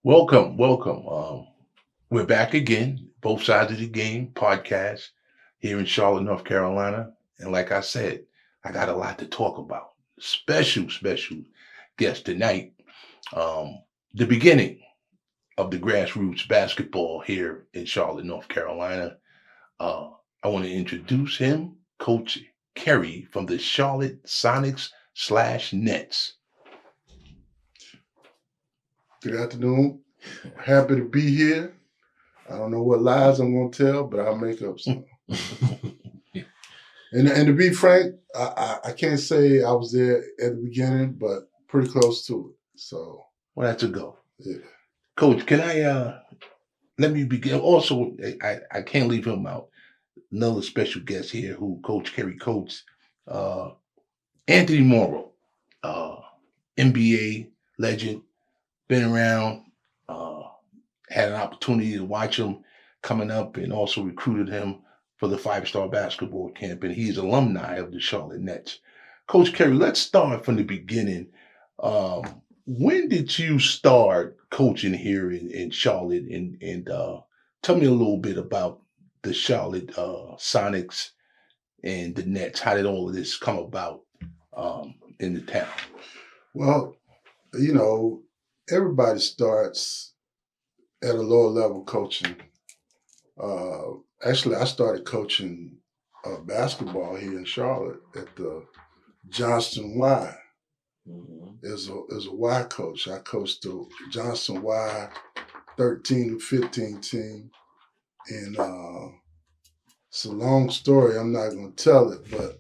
Welcome, welcome. We're back again, both sides of the game podcast here in Charlotte, North Carolina. And like I said, I got a lot to talk about. Special guest tonight. Um, the beginning of the grassroots basketball here in Charlotte, North Carolina. Uh, I want to introduce him, Coach Kerry from the Charlotte Sonics/Nets. Good afternoon. Happy to be here. I don't know what lies I'm going to tell, but I'll make up some. And to be frank, I can't say I was there at the beginning, but pretty close to it. So, Well, that's a go. yeah. Coach, can I let me begin? Also, I can't leave him out. Another special guest here who Coach Kerry coached, uh, Anthony Morrow, uh, NBA legend, been around, uh, had an opportunity to watch him coming up and also recruited him for the five-star basketball camp. And he's alumni of the Charlotte Nets. Coach Kerry, let's start from the beginning. When did you start coaching here in Charlotte? And tell me a little bit about the Charlotte Sonics and the Nets. How did all of this come about in the town? Well, everybody starts at a lower level coaching. Actually, I started coaching basketball here in Charlotte at the Johnston Y. As a Y coach. I coached the Johnson Y 13 to 15 team. And it's a long story. I'm not going to tell it, but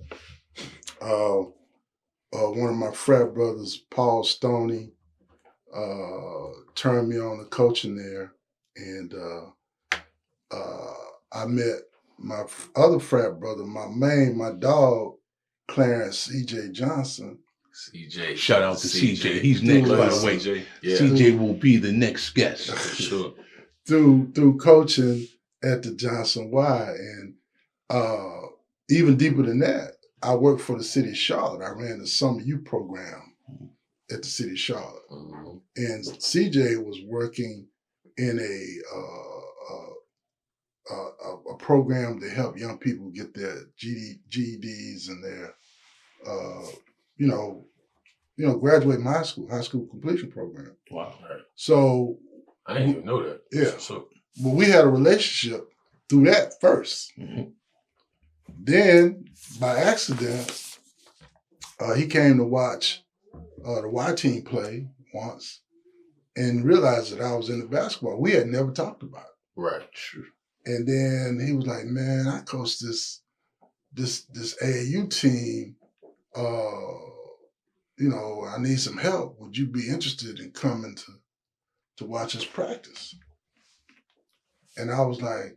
one of my frat brothers, Paul Stoney, turned me on to coaching there. And I met my other frat brother, my dog, Clarence C.J. Johnson. CJ. Shout out to CJ. He's next, by the way. CJ. Yeah. CJ will be the next guest. Sure. Through coaching at the Johnson Y. And even deeper than that, I worked for the city of Charlotte. I ran the summer youth program at the city of Charlotte. Mm-hmm. And CJ was working in a program to help young people get their GEDs and their graduate from high school completion program. Wow. Right. So I didn't even know that. Yeah. So but we had a relationship through that first. Mm-hmm. Then by accident, he came to watch the Y team play once and realized that I was into basketball. We had never talked about it. right. Sure. And then he was like, "Man, I coach this AAU team. I need some help. Would you be interested in coming to watch us practice?" And I was like,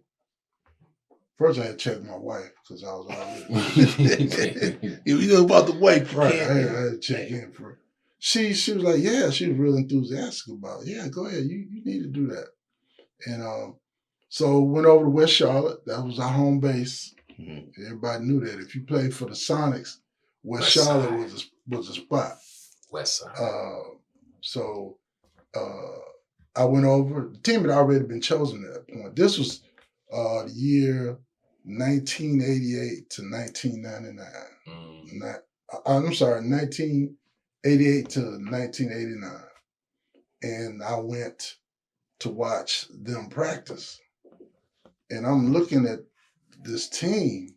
first I had to check my wife because I was already You know about the wife, you right. can't- I had to check in for her. She was like, yeah, she was real enthusiastic about it. Yeah, go ahead. You need to do that. And so went over to West Charlotte. That was our home base. Mhm. Everybody knew that. If you played for the Sonics, West West Charlotte Side. was a spot. West Side. So I went over. The team had already been chosen at that point. This was the year 1988 to 1999. I'm sorry, 1988 to 1989. And I went to watch them practice. And I'm looking at this team,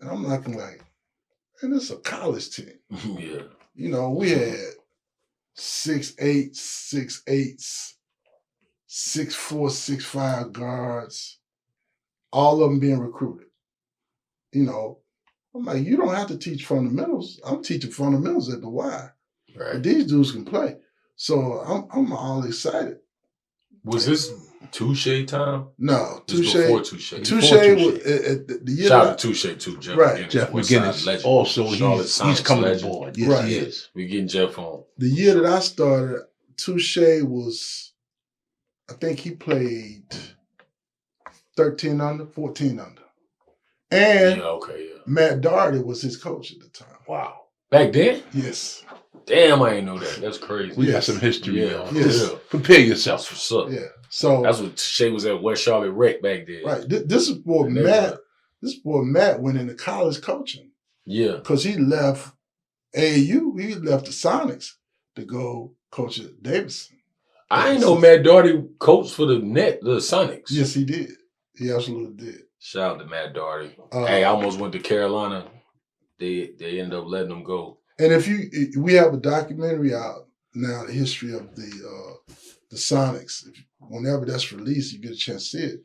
and I'm looking like, man, this is a college team. Yeah. We had 6'8", 6'8", 6'4", 6'5" guards, all of them being recruited. I'm like, you don't have to teach fundamentals. I'm teaching fundamentals at the Y. Right. But these dudes can play. So I'm all excited. Was this Touche time? No, This Touche. before Touche. Touche Before was Touche. at the year. Shout that out to Touche too, Jeff. Right. McGinnis, Jeff West Side McGinnis. legend. Also, Charlotte he's Sonics coming legend. aboard. Yes, Right. he Yeah. is. We getting Jeff on. The year that I started, Touche was, I think he played 13 under, 14 under. And Yeah, okay, yeah. Matt Doherty was his coach at the time. Wow. Back then? Yes. Damn, I ain't know that. That's crazy. We got Yes. some history. Yeah, Yo. Yes. yeah. Prepare That's yourself. what's up. Yeah. So That's what Shay was at West Charlotte Rec back then. right. This is for And they Matt. were- This boy Matt went into college coaching Yeah. because he left AAU. He left the Sonics to go coach at Davidson. I ain't know Matt Doherty coached for the Sonics. Yes, he did. He absolutely did. Shout out to Matt Doherty. Uh, Hey, I almost went to Carolina. They ended up letting him go. And we have a documentary out now, the history of the Sonics. Whenever that's released, you get a chance to see it.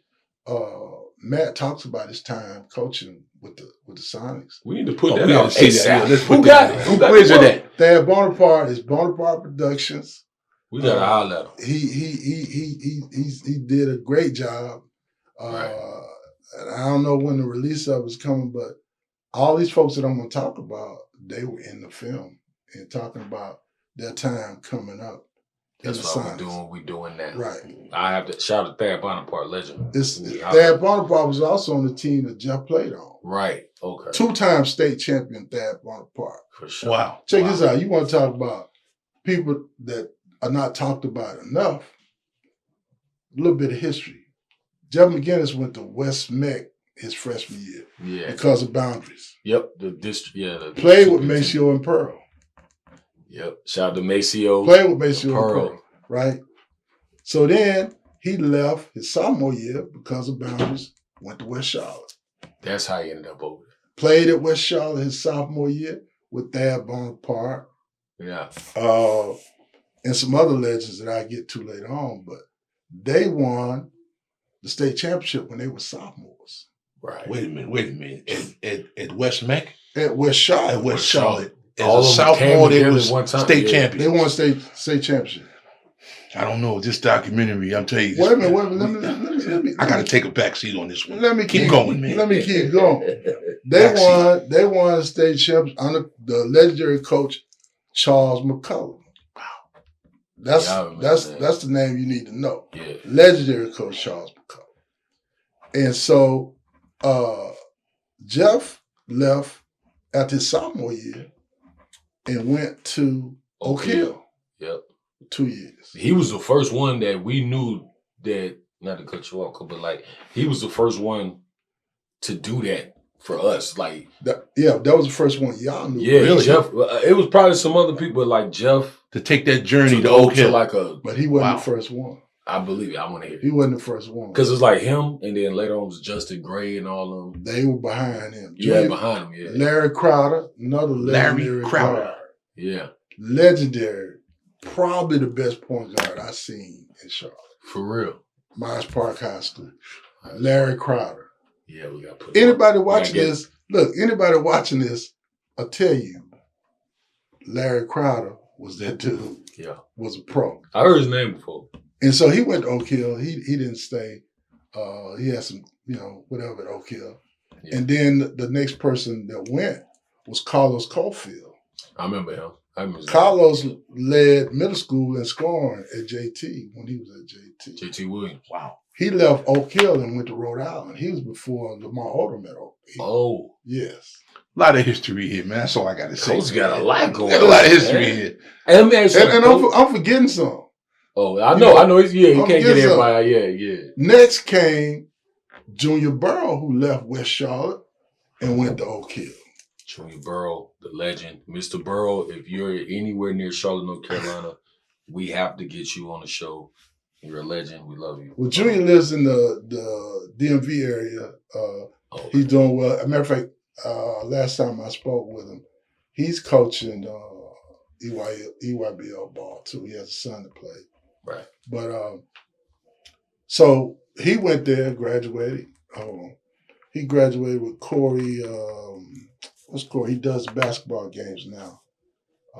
Matt talks about his time coaching with the Sonics. We need to put Oh, that we out. gotta see that. ASAP. Yeah, let's Who put got that it? out. Who got Where's the it book? at? Thad Bonaparte is Bonaparte Productions. We got to holler at him. He did a great job. Right. And I don't know when the release of it's coming, but all these folks that I'm going to talk about, they were in the film and talking about their time coming up. That's in the what we're Sonics. doing. We doing now. Right. I have to shout out Thad Bonaparte, legend. Thad Bonaparte was also on the team that Jeff played on. Right. Okay. 2-time state champion Thad Bonaparte. For sure. Wow. Check this out. You want to talk about people that are not talked about enough? A little bit of history. Jeff McGinnis went to West Meck his freshman year Yeah. because of boundaries. Yep. The district. Yeah. The Played with Maceo and Pearl. Yep. Shout out to Maceo. Played with Maceo and Pearl. Pearl. Right? So then he left his sophomore year because of boundaries, went to West Charlotte. That's how he ended up over Played at West Charlotte his sophomore year with Thad Bonaparte. there. Yeah. And some other legends that I get to later on, but they won the state championship when they were sophomores Right. Wait a minute. At West Meck? at West Charlotte. At West Charlotte. As All a of them sophomore, came they together was one time, state yeah. champions. They won state championship. I don't know. This documentary, I'm telling you. Wait a minute. Let me. I got to take a back seat on this one. Let me Keep going, man. Let me keep going. Backseat. They won the state championship under the legendary coach Charles McCullum. That's Yeah, I remember that's that. that's the name you need to know. Yeah. Legendary coach Charles McCullum. And so Jeff left after his sophomore year and went to Oak Hill Yep. 2 years. He was the first one that we knew that, not to cut you off, but like, he was the first one to do that for us. Like, That was the first one y'all knew. yeah, Really? Jeff, it was probably some other people, but like Jeff, To take that journey to go Oak Hill. like a, But he wasn't Wow. the first one. I believe it, I want to hear He it. wasn't the first one. Because it's like him, and then later on was Justin Gray and all of them. They were behind him. Yeah, Junior- behind him, yeah. Larry Crowder, another legendary Crowder. guard. Yeah, Legendary. Probably the best point guard I've seen in Charlotte. for real. Myers Park High School. Larry Crowder. Yeah, we got to put Anybody watching get this, look, anybody watching this, I'll tell you, Larry Crowder was that dude, Yeah. was a pro. I heard his name before. And so he went to Oak Hill. He didn't stay. He had some, whatever at Oak Hill. Yeah. And then the next person that went was Carlos Caulfield. I remember him. Carlos led middle school in scoring at JT when he was at JT. JT Williams. Wow. He left Oak Hill and went to Rhode Island. He was before Lamar Odom at Oak Hill. Oh, Yes. A lot of history here, man. That's all I got to say. Coach got a lot going Got on. a lot of history man. here. And let me ask you And something, Coach. I'm forgetting some. Oh, I know. He's, yeah, you I'm can't get getting everybody. Yeah. Next came Junior Burrow, who left West Charlotte and went to Oak Hill. Junior Burrow, the legend. Mr. Burrow, if you're anywhere near Charlotte, North Carolina, we have to get you on the show. You're a legend. We love you. Well, Junior lives in the DMV area. Oh, He's doing well. As a matter of fact, last time I spoke with him, he's coaching EYBL ball too. He has a son to play. right. But so he went there, graduated. He graduated with Corey. What's Corey? He does basketball games now.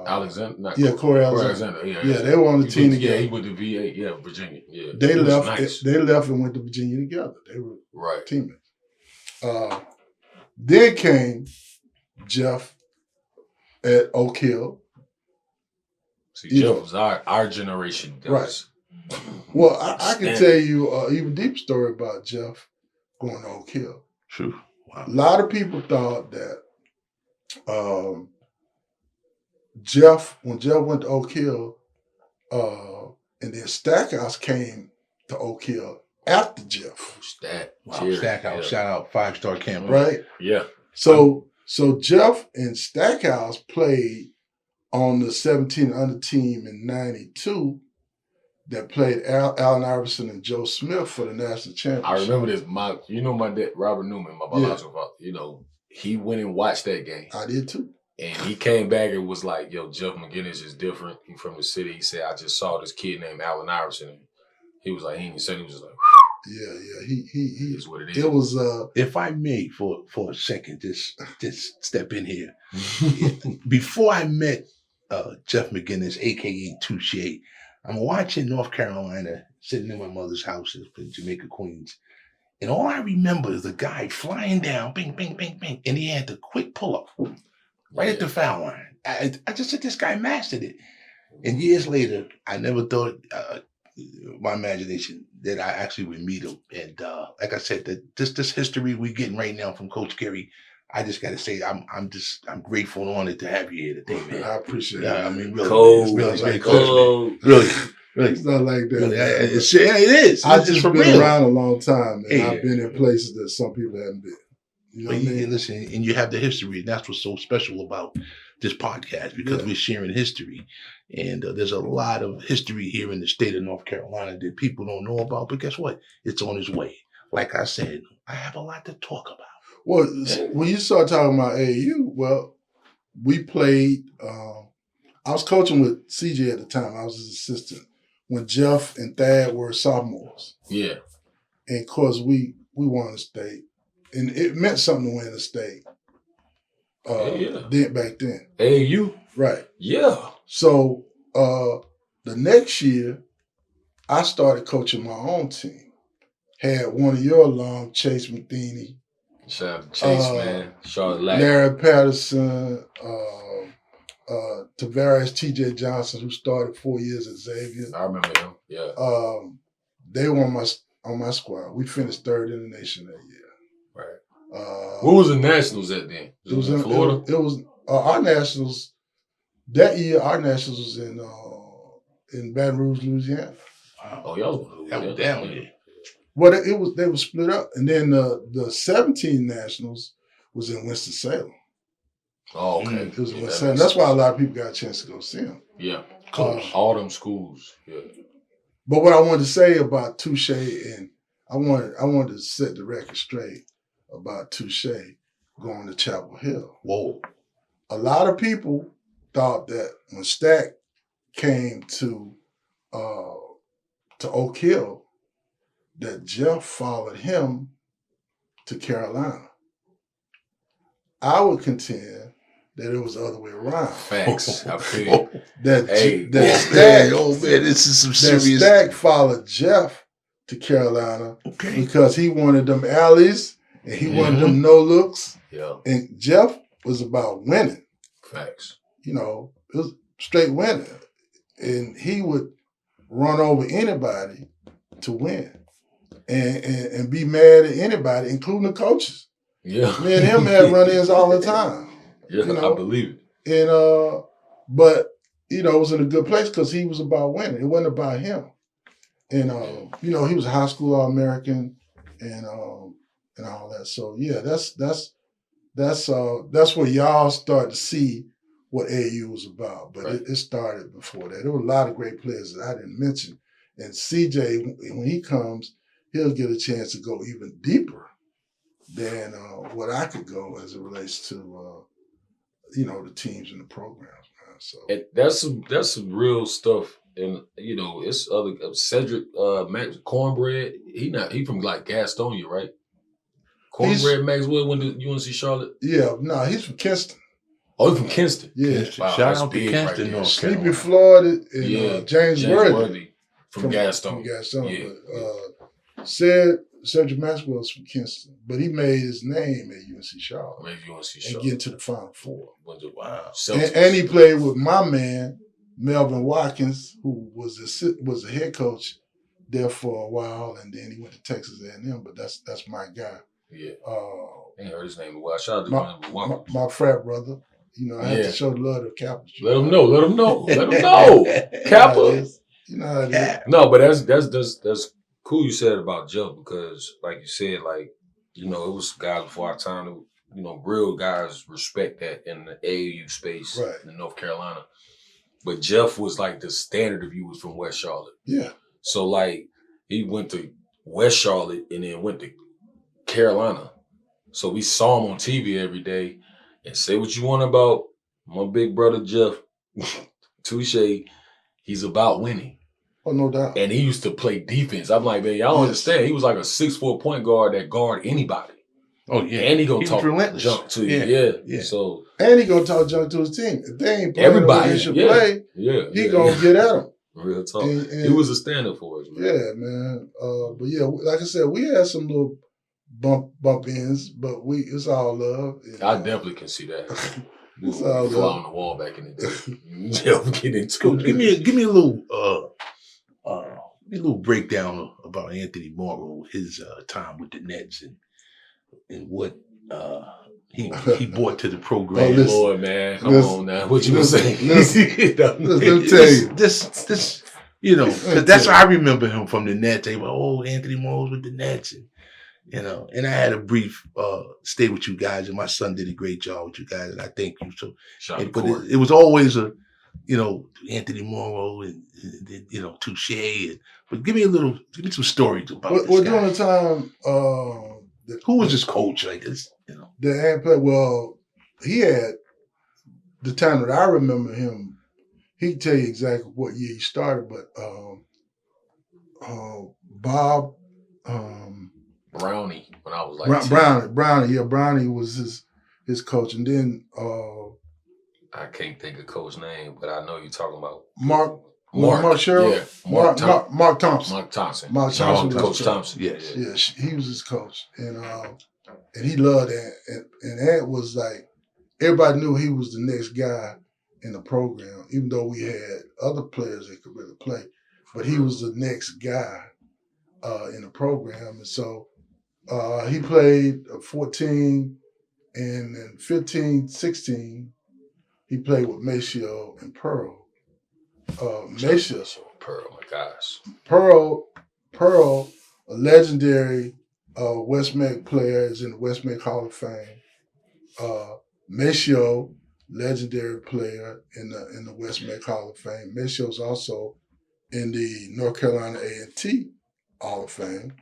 Alexander. Not Yeah, Corey Corey Alexander. Alexander. Yeah, they were on the team Yeah, together. he went to VA. Yeah, Virginia. Yeah, They He was left. Nice. They left and went to Virginia together. They were Right. teammates. Then came Jeff at Oak Hill. See, You Jeff know. was our generation. That Right. was- Well, I can Stand- tell you an even deeper story about Jeff going to Oak Hill. True. A Wow. lot of people thought that when Jeff went to Oak Hill, and then Stackhouse came to Oak Hill after Jeff, Wow, Jerry, Stackhouse, shout out 5-star camp. right? Yeah. So Jeff and Stackhouse played on the 17 under team in '92 that played Allen Iverson and Joe Smith for the national championship. I remember this. My dad, Robert Newman, my biological father, he went and watched that game. I did too. And he came back and was like, yo, Jeff McGinnis is different. He from the city. He said, I just saw this kid named Allen Iverson. He was like, he didn't say, he was just like, Yeah. He is what it is. it was If I may, for a second, just step in here. Before I met Jeff McGinnis, aka Touche, I'm watching North Carolina, sitting in my mother's house in Jamaica, Queens, and all I remember is the guy flying down, bing, bing, bing, bing, and he had the quick pull up right at the foul line. I just said this guy mastered it, and years later, I never thought my imagination that I actually would meet him. And like I said, that this history we're getting right now from Coach Kerry, I just got to say I'm grateful and honored to have you here today, man. I appreciate it. Yeah, I mean, really, Cold, it's really, cold. really, really, It's not like that. really. man. It is. I It's just for been real. around a long time, and Yeah. I've been in places that some people haven't been. You know But what I you mean? listen, and you have the history, and that's what's so special about this podcast because Yeah. we're sharing history, and there's a lot of history here in the state of North Carolina that people don't know about. But guess what? It's on its way. Like I said, I have a lot to talk about. Well, when you start talking about AAU, well, we played. I was coaching with CJ at the time. I was his assistant when Jeff and Thad were sophomores, Yeah. and of course we won the state, and it meant something to win the state. Yeah. Back then, AAU? right? Yeah. So the next year, I started coaching my own team. Had one of your alum, Chase McTheany, Shout out to Chase, man. Charlotte Lack. Larry Patterson, Tavares, TJ Johnson, who started 4 years at Xavier. I remember him. Yeah. They were on my squad. We finished third in the nation that year. Right. What was the Nationals at then? It was in Florida? It was our nationals that year. Our nationals was in Baton Rouge, Louisiana. Wow. Oh, y'all That was down here. Well, they were split up, and then the 17 nationals was in Winston Salem. Oh, okay. It was in Yeah, Winston Salem. That's why a lot of people got a chance to go see him. Yeah. Close. All them schools. Yeah. But what I wanted to say about Touche, and I wanted to set the record straight about Touche going to Chapel Hill. Whoa. A lot of people thought that when Stack came to Oak Hill, that Jeff followed him to Carolina. I would contend that it was the other way around. Facts. I feel you. That Hey, Stack, Oh man, this is some that serious. Stack followed Jeff to Carolina Okay. because he wanted them alleys and he wanted them no looks. Yeah. And Jeff was about winning. Facts. You know, it was straight winning. And he would run over anybody to win and be mad at anybody, including the coaches. Yeah. Me and him had run-ins all the time. Yeah, you know. I believe it. And but you know, it was in a good place because he was about winning. It wasn't about him. And you know, he was a high school All-American and all that. So yeah, that's where y'all start to see what AAU was about. But Right. it started before that. There were a lot of great players that I didn't mention. And CJ, when he comes, he'll get a chance to go even deeper than what I could go as it relates to you know, the teams and the programs, man. So And that's some real stuff. And it's other Cedric Max Cornbread. He from like Gastonia, right? Cornbread Maxwell went to UNC Charlotte. yeah, no, he's from Kinston. Oh, he's from Kinston. Yeah. Kinston. Wow, Shout that's out to big Kinston, right there. North Sleepy Carolina. Floyd and Yeah, James Worthy from Gaston. From Gaston. Yeah. But Cedric Maxwell's from Kinston. But he made his name at UNC Charlotte Maybe UNC and Charlotte. get to the Final Four. Wow. And he played with my man, Melvin Watkins, who was the head coach there for a while, and then he went to Texas A&M, but that's my guy. Yeah. Uh, I ain't heard his name in a while. Shout out to my, Melvin Watkins. my frat brother. You know, I have to show the love to Kappa. Let them know. Let them know. Let them know. Kappa. You know how it is. No, but that's cool. You said about Jeff because, like you said, like you know, it was guys before our time. Who, you know, real guys respect that in the AAU space in North Carolina. But Jeff was like the standard if you was from West Charlotte. Yeah. So like he went to West Charlotte and then went to Carolina. So we saw him on TV every day. And say what you want about my big brother Jeff. Touche. He's about winning. Oh, no doubt. And he used to play defense. I'm like, man, y'all understand. He was like a 6'4" point guard that guard anybody. Oh, yeah. And he gonna talk relentless. junk to you. Yeah. So and he gonna talk junk to his team. If they ain't playing everybody they should play, he gonna get at them. Real talk. And he was a stand-up for us, man. Yeah, man. But yeah, like I said, we had some little bump ins, but it's all love. And, I definitely can see that. It's all fly love. on the wall back in the day. Jeff get into Coach, it. give me a little breakdown about Anthony Morrow, his time with the Nets, and what he brought to the program. listen, Lord, man, come on now. What you gonna say? Let me tell you. This, you know, because that's how I remember him from the Nets. They were, Anthony Morrow's with the Nets, and you know, and I had a brief stay with you guys, and my son did a great job with you guys, and I thank you. So, but it was always Anthony Morrow and you know, Touche. But give me some stories about this guy. During the time, who was his coach? Like this, you know, the hand play. Well, he had the time that I remember him. He can tell you exactly what year he started, but Bob. Brownie when I was like Brownie was his coach, and then I can't think of coach name, but I know you're talking about Mark Sherrill, Mark Thompson. Mark Thompson. Mark Thompson was Coach Thompson. Yes. Yeah, he was his coach, and he loved Ant. And Ant was like, everybody knew he was the next guy in the program, even though we had other players that could really play, but he was the next guy in the program, and so. He played 14 and then 15, 16. He played with Maceo and Pearl. Maceo, Pearl, my gosh. Pearl, a legendary West Meck player, is in the West Meck Hall of Fame. Maceo, legendary player in the West Meck Hall of Fame. Maceo's also in the North Carolina A&T Hall of Fame.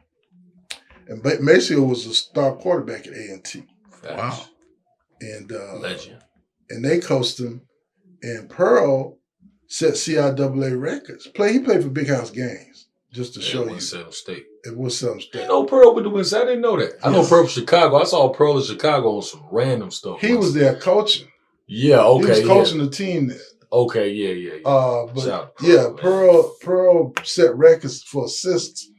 And Maceo was a star quarterback at A&T. Wow. And legend. And they coached him. And Pearl set CIAA records. He played for Big House Games, just to show you. Salem State. It was Salem State. I know Pearl with the Wins. I didn't know that. I know Pearl from Chicago. I saw Pearl in Chicago on some random stuff. He was there coaching. Yeah, okay. He was coaching the team there. Okay, yeah. Pearl set records for assists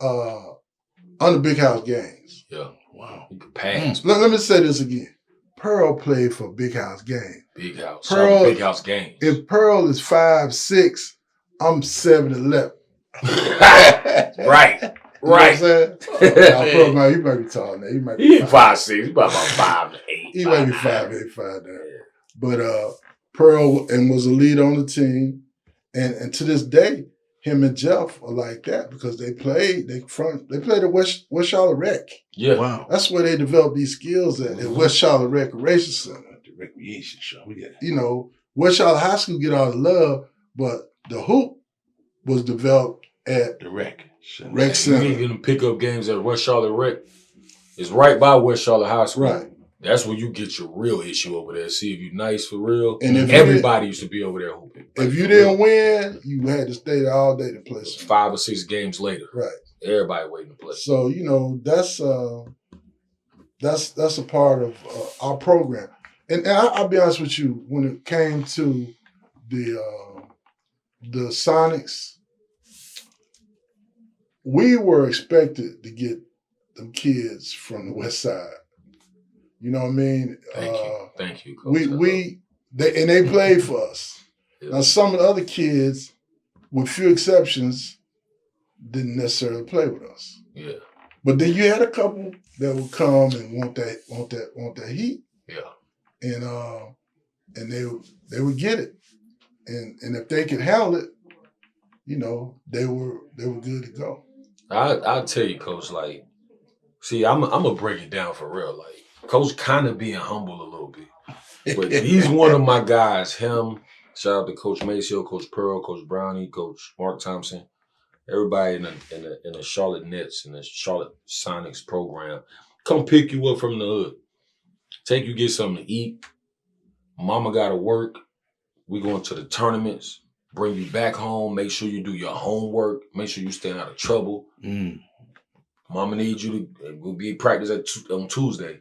on the Big House Games. Yeah. Wow. He could pass. Let me say this again. Pearl played for Big House Games. Big House. Big House Games. If Pearl is 5'6", I'm 7'11". Right. You know what I'm saying? Pearl, man, he might be tall now. He ain't 5'6". He's about 5'8". He might be 5'8", 5'9". But Pearl was a leader on the team. And to this day, him and Jeff are like that because they played at West Charlotte Rec. Yeah. Wow. That's where they developed these skills at West Charlotte Recreation Center. The recreation show. You know, West Charlotte High School get all the love, but the hoop was developed at the Rec Center. You get them pickup games at West Charlotte Rec. It's right by West Charlotte High School. Right. That's where you get your real issue over there. See if you're nice for real. And if everybody used to be over there hooping. If you didn't win, you had to stay there all day to play. 5 or 6 games later. Right. Everybody waiting to play. So, you know, that's a part of our program. And I'll be honest with you, when it came to the Sonics, we were expected to get them kids from the West Side. You know what I mean? Thank you. Coach. They played for us. Yeah. Now some of the other kids, with few exceptions, didn't necessarily play with us. Yeah. But then you had a couple that would come and want that heat. Yeah. And and they would get it, and if they could handle it, they were good to go. I'll tell you, Coach. Like, see, I'm gonna break it down for real. Like, Coach kind of being humble a little bit, but he's one of my guys. Him. Shout out to Coach Maceo, Coach Pearl, Coach Brownie, Coach Mark Thompson. Everybody in the Charlotte Nets and the Charlotte Sonics program come pick you up from the hood, take you get something to eat. Mama got to work. We going to the tournaments. Bring you back home. Make sure you do your homework. Make sure you stay out of trouble. Mama needs you to. We'll be practice on Tuesday.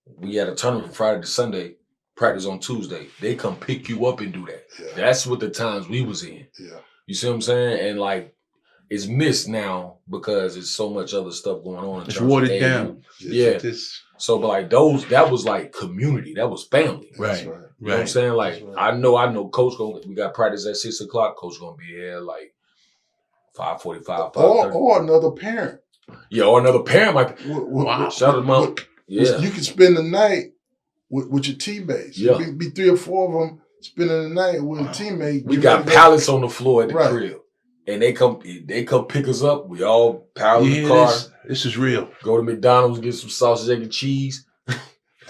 We had a tournament from Friday to Sunday. Practice on Tuesday. They come pick you up and do that. Yeah. That's what the times we was in. Yeah. You see what I'm saying? And like, it's missed now because there's so much other stuff going on. It's watered down. Yeah. So, but like that was like community. That was family. Right. Right. You know what I'm saying? Like, right. I know Coach we got practice at 6 o'clock. Coach gonna be here like 5:45, 5:30. Or another parent. Yeah, or another parent might be. Wow. Shout them out. Yeah. You can spend the night with your teammates. Yeah. Be 3 or 4 of them spending the night with a teammate. We got pallets on the floor at the Right. crib. And they come pick us up. We all pile in the car. This is real. Go to McDonald's, get some sausage, egg, and cheese.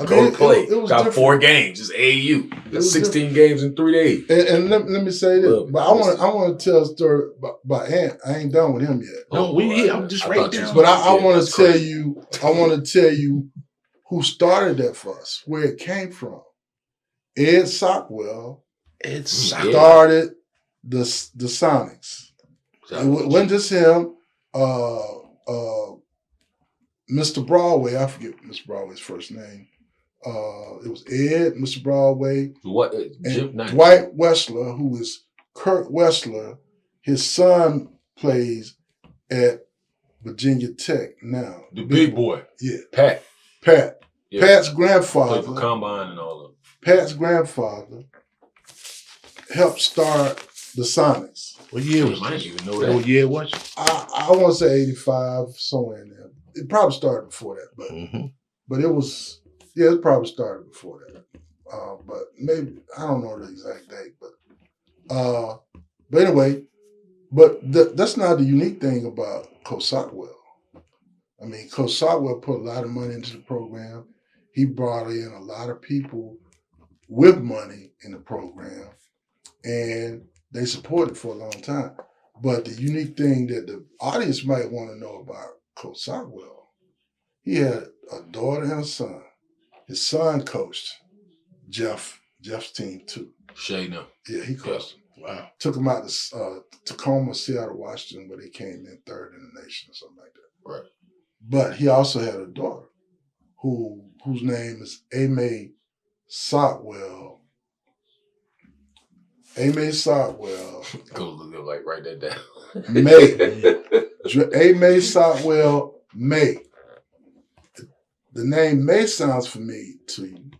I Go mean, to play. It was got different. 4 games. It's AAU. Got 16 games in 3 days. And let me say this, Look, but I want to tell a story about Ant. I ain't done with him yet. No, I'm just right down. But I want to tell you. I want to tell you who started that for us, where it came from. Ed Sockwell started the Sonics. It wasn't just him. Mr. Broadway, I forget Mr. Broadway's first name. It was Ed, Mr. Broadway, What? and Dwight Wessler, who is Kurt Wessler. His son plays at Virginia Tech now. The big boy. Yeah. Pat. Yeah. Pat's Played grandfather. for Combine and all of them. Pat's grandfather helped start the Sonics. What year was I this? didn't even know that. What year it was? I want to say 85, somewhere in there. It probably started before that, but it was, it probably started before that. But maybe, I don't know the exact date, but anyway, that's not the unique thing about Coach Sockwell. I mean, Coach Sockwell put a lot of money into the program. He brought in a lot of people with money in the program, and they supported for a long time. But the unique thing that the audience might want to know about Coach Sockwell, he had a daughter and a son. His son coached Jeff's team too. Shayna. Yeah, he coached him. Wow. Took him out to Tacoma, Seattle, Washington, where they came in 3rd in the nation or something like that. Right. But he also had a daughter whose name is Aimee Sockwell. Aimee Sockwell. Go look up, like, write that down. May. Aimee Sockwell May. The name May sounds familiar to you.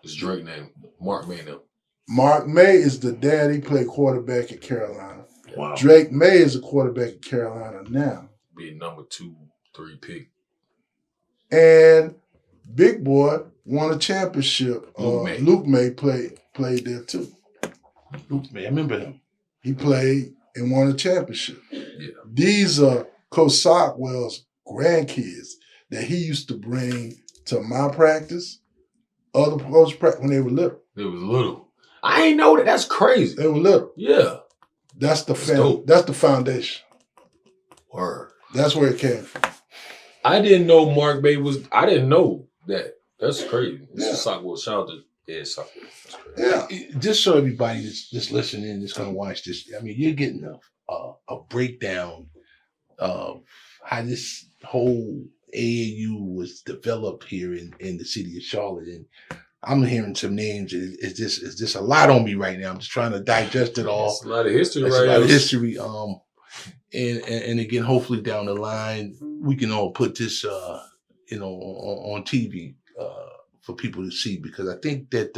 It's Drake name. Mark May now. Mark May is the dad. He played quarterback at Carolina. Wow. Drake May is a quarterback at Carolina now. Be number 2, 3 pick. And Big Boy won a championship. Luke May. played there too. Luke May, I remember him. He played and won a championship. Yeah. These are Coach Sockwell's grandkids that he used to bring to my practice, other coach practice when they were little. It was little. I ain't know that. That's crazy. They were little. Yeah. That's the dope. That's the foundation. Word. That's where it came from. I didn't know Mark May was. I didn't know that. That's crazy. This is Yeah. Sockwell. Shout out to Ed Sockwell. That's crazy. Yeah. Just so everybody that's listening, that's going to watch this, I mean, you're getting a breakdown of how this whole AAU was developed here in the city of Charlotte. And I'm hearing some names. It's just a lot on me right now. I'm just trying to digest it all. It's a lot of history, That's right? a lot of history. And again, hopefully down the line, we can all put this, on TV for people to see, because I think that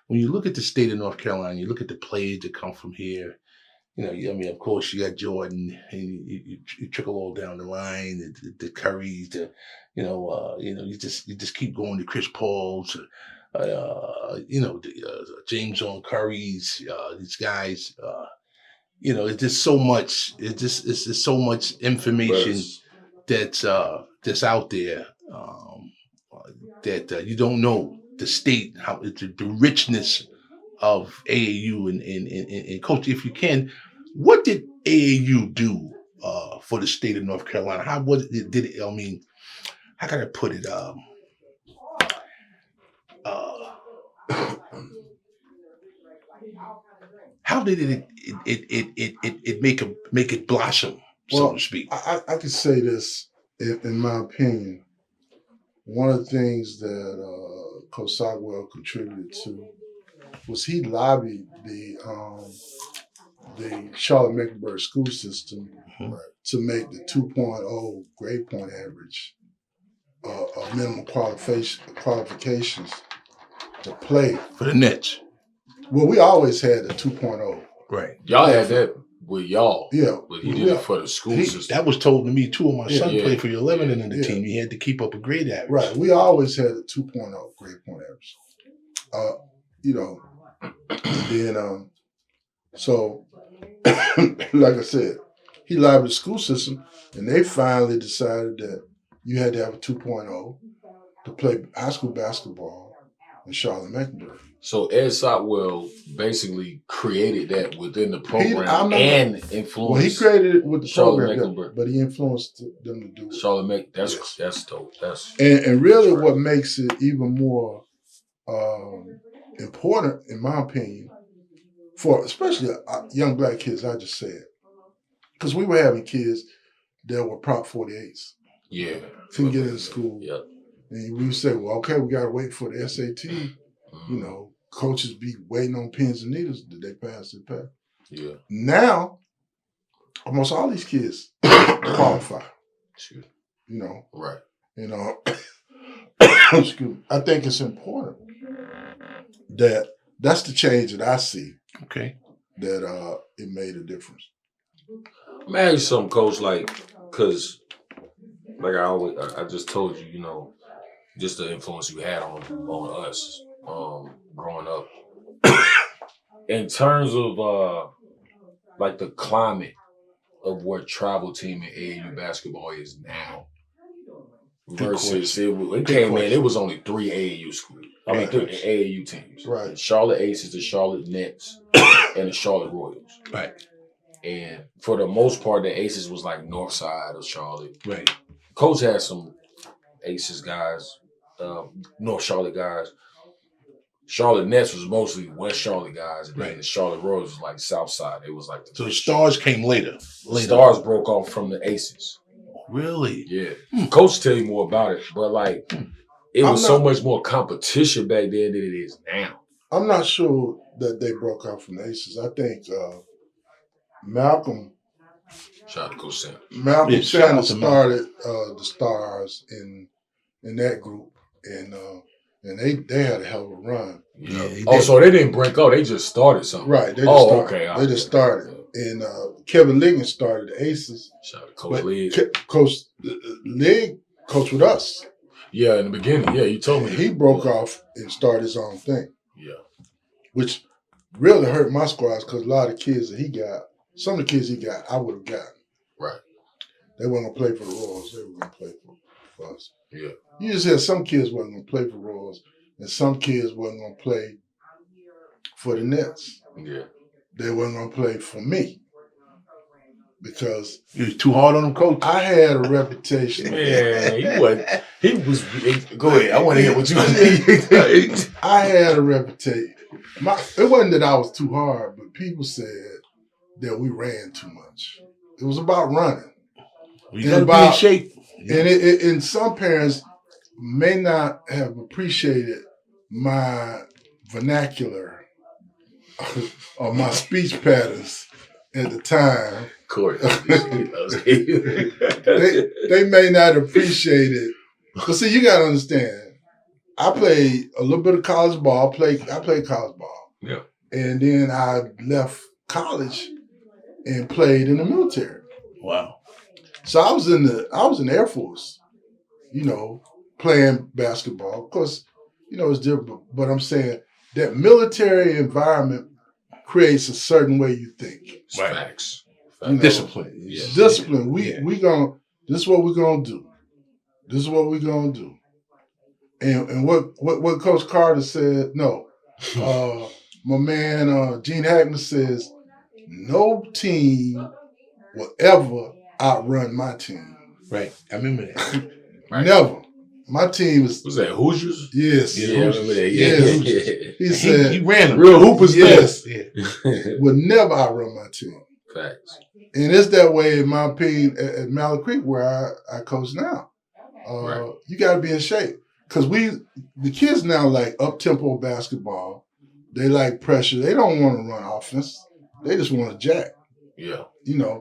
when you look at the state of North Carolina, you look at the players that come from here. Of course, you got Jordan, and you trickle all down the line, the Currys, you just keep going to Chris Paul's. James on Curry's, these guys. It's just so much. It's just so much information that's out there that you don't know the state, how the richness of AAU and coach. If you can, what did AAU do for the state of North Carolina? How was it? Did it? I mean, how can I put it? Uh, how did it make it blossom, so Well, to speak? I could say this in my opinion. One of the things that Coach Sockwell contributed to was he lobbied the Charlotte Mecklenburg school system to make the 2.0 grade point average a minimum qualifications to play For the Nets. Well, we always had the 2.0. Right. Y'all had that with y'all. Yeah. But he did it for the school system. That was told to me too. When my son Yeah. played for your 11 in the Yeah. team, he had to keep up a grade average. Right. We always had a 2.0 grade point average. Then so like I said, he lobbied the school system and they finally decided that you had to have a 2.0 to play high school basketball in Charlotte Mecklenburg. So Ed Sotwell basically created that within the program and influenced. Well, he created it with the Charlotte program, Mecklenburg. but he influenced them to do it. Charlotte Meck. That's Yes. that's dope. And really, what makes it even more important, in my opinion, for especially young black kids, I just said, because we were having kids that were Prop 48s. Yeah. Couldn't get into school. Yep. And we would say, well, okay, we got to wait for the SAT. Coaches be waiting on pins and needles. Did they pass? They pass. Yeah. Now, almost all these kids qualify. Sure. Right. Excuse me. I think it's important that's the change that I see. Okay. That it made a difference. Let me ask you something, Coach. Because I just told you, just the influence you had on us growing up. In terms of the climate of where travel team and AAU basketball is now versus it came in, it was only 3 AAU schools. I mean, 3 AAU teams. Right. The Charlotte Aces, the Charlotte Nets, and the Charlotte Royals. Right. And for the most part, the Aces was like north side of Charlotte. Right. Coach had some Aces guys, North Charlotte guys. Charlotte Nets was mostly West Charlotte guys, and then the Charlotte Royals was like South Side. It was like so the Stars came later. The Stars broke off from the Aces. Really? Yeah. Coach tell you more about it, but it was so much more competition back then than it is now. I'm not sure that they broke off from the Aces. I think Malcolm. Shout out to Coach Sam. Malcolm Sanders started the Stars in that group, and they had a hell of a run. Yeah. So they didn't break up; they just started something. Right. They just started. Okay. They just started, and Kevin Liggins started the Aces. Shout out to Coach Ligg. Coach Ligg coached with us. Yeah, in the beginning. Yeah, you told me. He broke off and started his own thing. Yeah. Which really hurt my squads because a lot of kids that he got, some of the kids he got, I would have gotten. Right. They weren't going to play for the Royals. They were going to play for us. Yeah. You just had some kids wasn't going to play for Royals, and some kids wasn't going to play for the Nets. Yeah. They weren't going to play for me. Because you was too hard on them, Coach. I had a reputation. Yeah, he was. Go ahead. I want to hear what you. I had a reputation. It wasn't that I was too hard, but people said that we ran too much. It was about running. You got to be in shape. And some parents may not have appreciated my vernacular or my speech patterns at the time. Corey. they may not appreciate it. But see, you got to understand, I played a little bit of college ball. I played college ball. Yeah. And then I left college and played in the military. Wow. So I was in the Air Force, playing basketball. Of course, it's different. But I'm saying that military environment creates a certain way you think. Right. Facts. Discipline. Yes. Discipline. This is what we're gonna do. This is what we're gonna do. And what Coach Carter said, my man Gene Hackman says, no team will ever outrun my team. Right. I remember that. Right. Never. My team is. Was that Hoosiers? Yes. Yeah, I remember that. Yes. He said, he ran them. Real hoopers. Yes. Yeah. Will never outrun my team. Facts. And it's that way, in my opinion, at Mallard Creek, where I coach now. Right. You got to be in shape. Because the kids now like up-tempo basketball. They like pressure. They don't want to run offense. They just want to jack. Yeah. Yeah.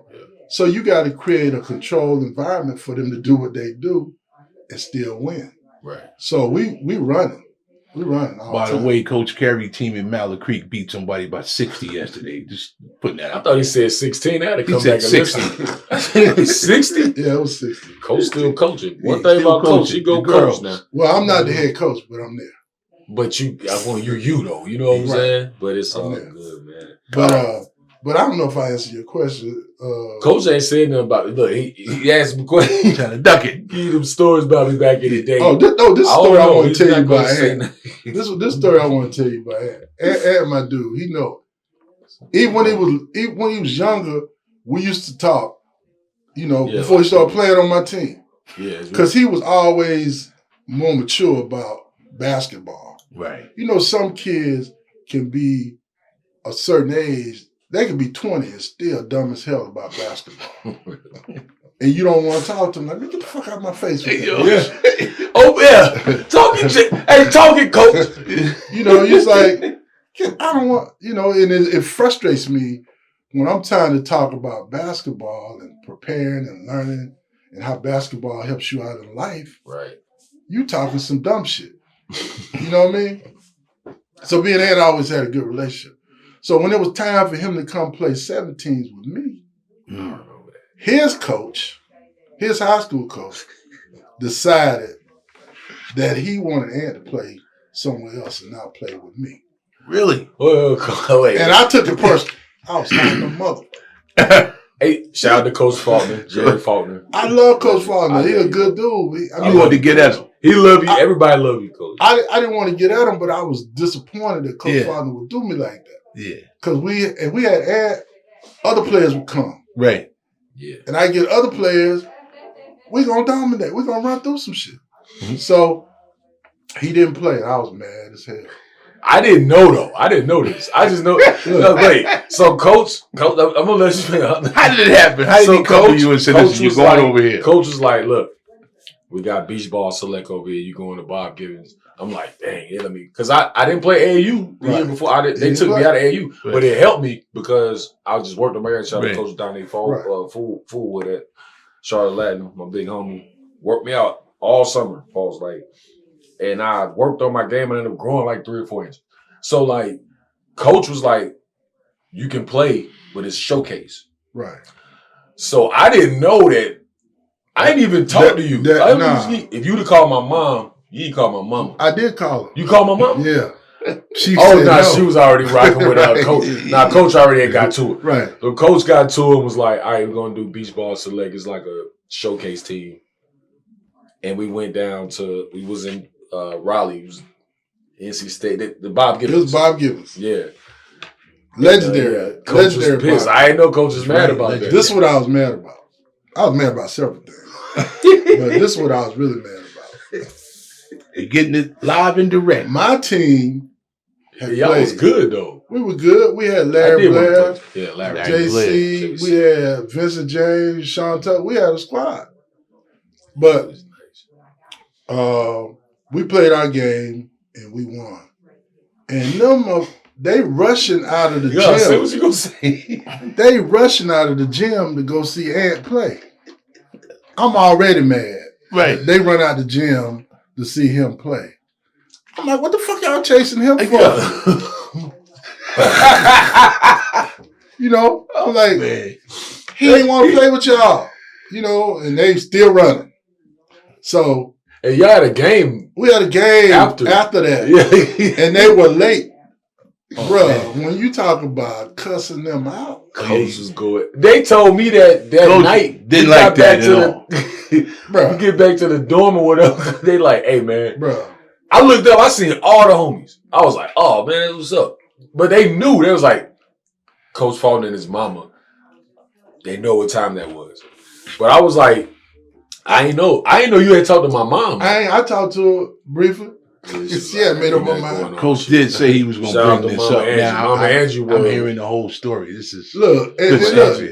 So you got to create a controlled environment for them to do what they do and still win. Right. So we running. We running. By the way, Coach Carey team in Mallard Creek beat somebody by 60 yesterday. Just putting that I out. thought he said 16. I had to come said back and 60. 60? Yeah, it was 60. Coach still coaching. One Yeah, thing still about Coach, coaching. he go The girls. coach now. Well, I'm not the head coach, but I'm there. But you're you though. You know what I'm Right. saying? But it's all I'm there. good, man. But I don't know if I answered your question. Coach ain't said nothing about it. Look, he asked me questions. Trying to duck it. Give them stories about me back in the day. This story I want to tell you about Ant. Ant. This story I want to tell you about Ant. Ant, my dude, he know. Even when he was younger, we used to talk. Before he started playing on my team, because he was always more mature about basketball. Right. Some kids can be a certain age. They can be 20 and still dumb as hell about basketball. And you don't want to talk to them. Like, get the fuck out of my face with that. Yeah. Oh, yeah. Talking, coach. It's like, I don't want, and it frustrates me when I'm trying to talk about basketball and preparing and learning and how basketball helps you out in life. Right. You talking some dumb shit. You know what I mean? So me and Ant always had a good relationship. So when it was time for him to come play 17s with me, his coach, his high school coach, decided that he wanted Ant to play somewhere else and not play with me. Really? Well, wait. And I took it personally. I was like the mother. Hey, shout out to Coach Faulkner, Jerry Faulkner. I love Coach Faulkner. He's a good dude. I wanted to get at him. He love you. Everybody love you, Coach. I didn't want to get at him, but I was disappointed that Coach Faulkner would do me like that. Yeah. Because we had Ant, other players would come. Right. Yeah. And I get other players, we're going to dominate. We're going to run through some shit. Mm-hmm. So he didn't play. I was mad as hell. I didn't know, though. I didn't know this. I just know. No, wait. So, Coach, I'm going to let you finish. How did it happen? How did he come to you and say, listen, you're going over here? Coach was like, look, we got beach ball select over here. You going to Bob Gibbons. I'm like, dang, yeah, let me. Because I didn't play AAU the year before. They took me out of AAU. Right. But it helped me because I was just working my shout out to Coach Donnie Fool with it. Charlotte Latin, my big homie, worked me out all summer. Paul's like, and I worked on my game and ended up growing like 3 or 4 inches. So, like, Coach was like, you can play, but it's showcase. Right. So, I didn't know that. I ain't even talk to you. If you'd have called my mom, you didn't call my mama. I did call her. You called my mama? Yeah. She was already rocking with Coach. Now, Coach already had got to it. Right. So, Coach got to it and was like, all right, we're going to do beach ball select. It's like a showcase team. And we went down we was in Raleigh. It was NC State. The Bob Gibbons. It was Bob Gibbons. Yeah. Legendary. Coach was pissed. I didn't know Coach was mad about that. This is what I was mad about. I was mad about several things. But this is what I was really mad about. You're getting it live and direct. My team had y'all played. Was good, though. We were good. We had Larry Blair. Yeah, Larry JC. We had Vincent James, Sean Tucker. We had a squad. But we played our game and we won. And they rushing out of the gym. Say what you gonna say. They rushing out of the gym to go see Ant play. I'm already mad. Right. They run out the gym to see him play. I'm like, what the fuck y'all chasing him for? I'm like, man. He didn't want to play with y'all. And they still running. So And y'all had a game. We had a game after that. Yeah. And they were late. Oh, Bro, man. when you talk about cussing them out, Coach was good. They told me that Coach night. didn't like that at all. bro, We get back to the dorm or whatever. They like, hey, man. bro. I looked up. I seen all the homies. I was like, oh, man, what's up? But they knew. They was like, Coach Fulton and his mama. They know what time that was. But I was like, I ain't know you had talked to my mom. I talked to her briefly. She had made up her mind. Coach did say he was going to bring this up. Now, Mama Angie I'm hearing the whole story. This is look.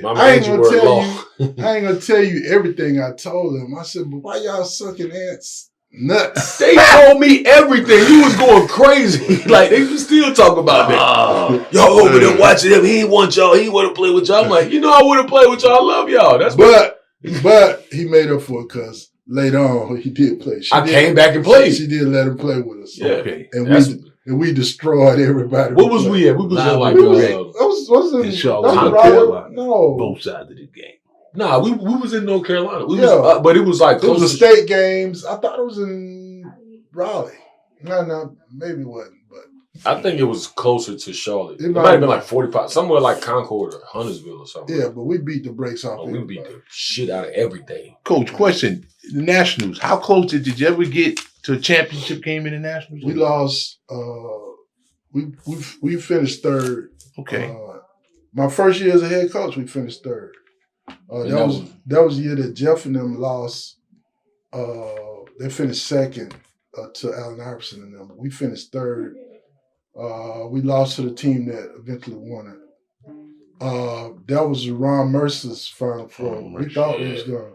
Mama I ain't Angie gonna word tell law. you. I ain't gonna tell you everything I told them. I said, but why y'all sucking ants nuts? They told me everything. You was going crazy. Like, they was still talking about that. Y'all over there watching him. He ain't want y'all. He want to play with y'all. I'm like, I want to play with y'all. I love y'all. That's But he made up for it because later on he did play. I came back and played. She did let him play with us. Yeah. okay. And we destroyed everybody. What was we at? We was at like in Charlotte, that was North Carolina. No. Both sides of the game. Nah, we was in North Carolina. We Yeah. was, but it was like It was close the to- state games. I thought it was in Raleigh. No, maybe it wasn't. But I think it was closer to Charlotte. It It might might have been be. like 45, somewhere like Concord or Huntersville or something. yeah, but we beat the brakes off. Oh, we beat the shit out of everything. Coach, question. The Nationals, how close did you ever get to a championship game in the Nationals? We lost. We finished third. Okay. My first year as a head coach, we finished third. That was the year that Jeff and them lost. They finished second to Allen Iverson and them. We finished third. We lost to the team that eventually won it. That was Ron Mercer's Final Four. We thought it was going.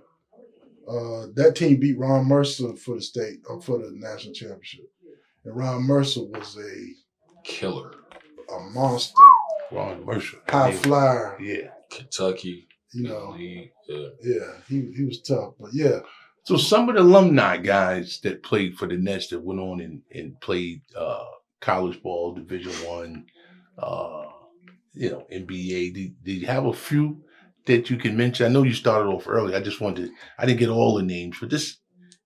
That team beat Ron Mercer for the state for the national championship, and Ron Mercer was Killer. a monster, Ron Mercer. high flyer. Yeah. Kentucky. You know, League, yeah, he was tough, but yeah. So some of the alumni guys that played for the Nets that went on and played college ball, Division I, NBA. Did you have a few that you can mention? I know you started off early. I didn't get all the names, but just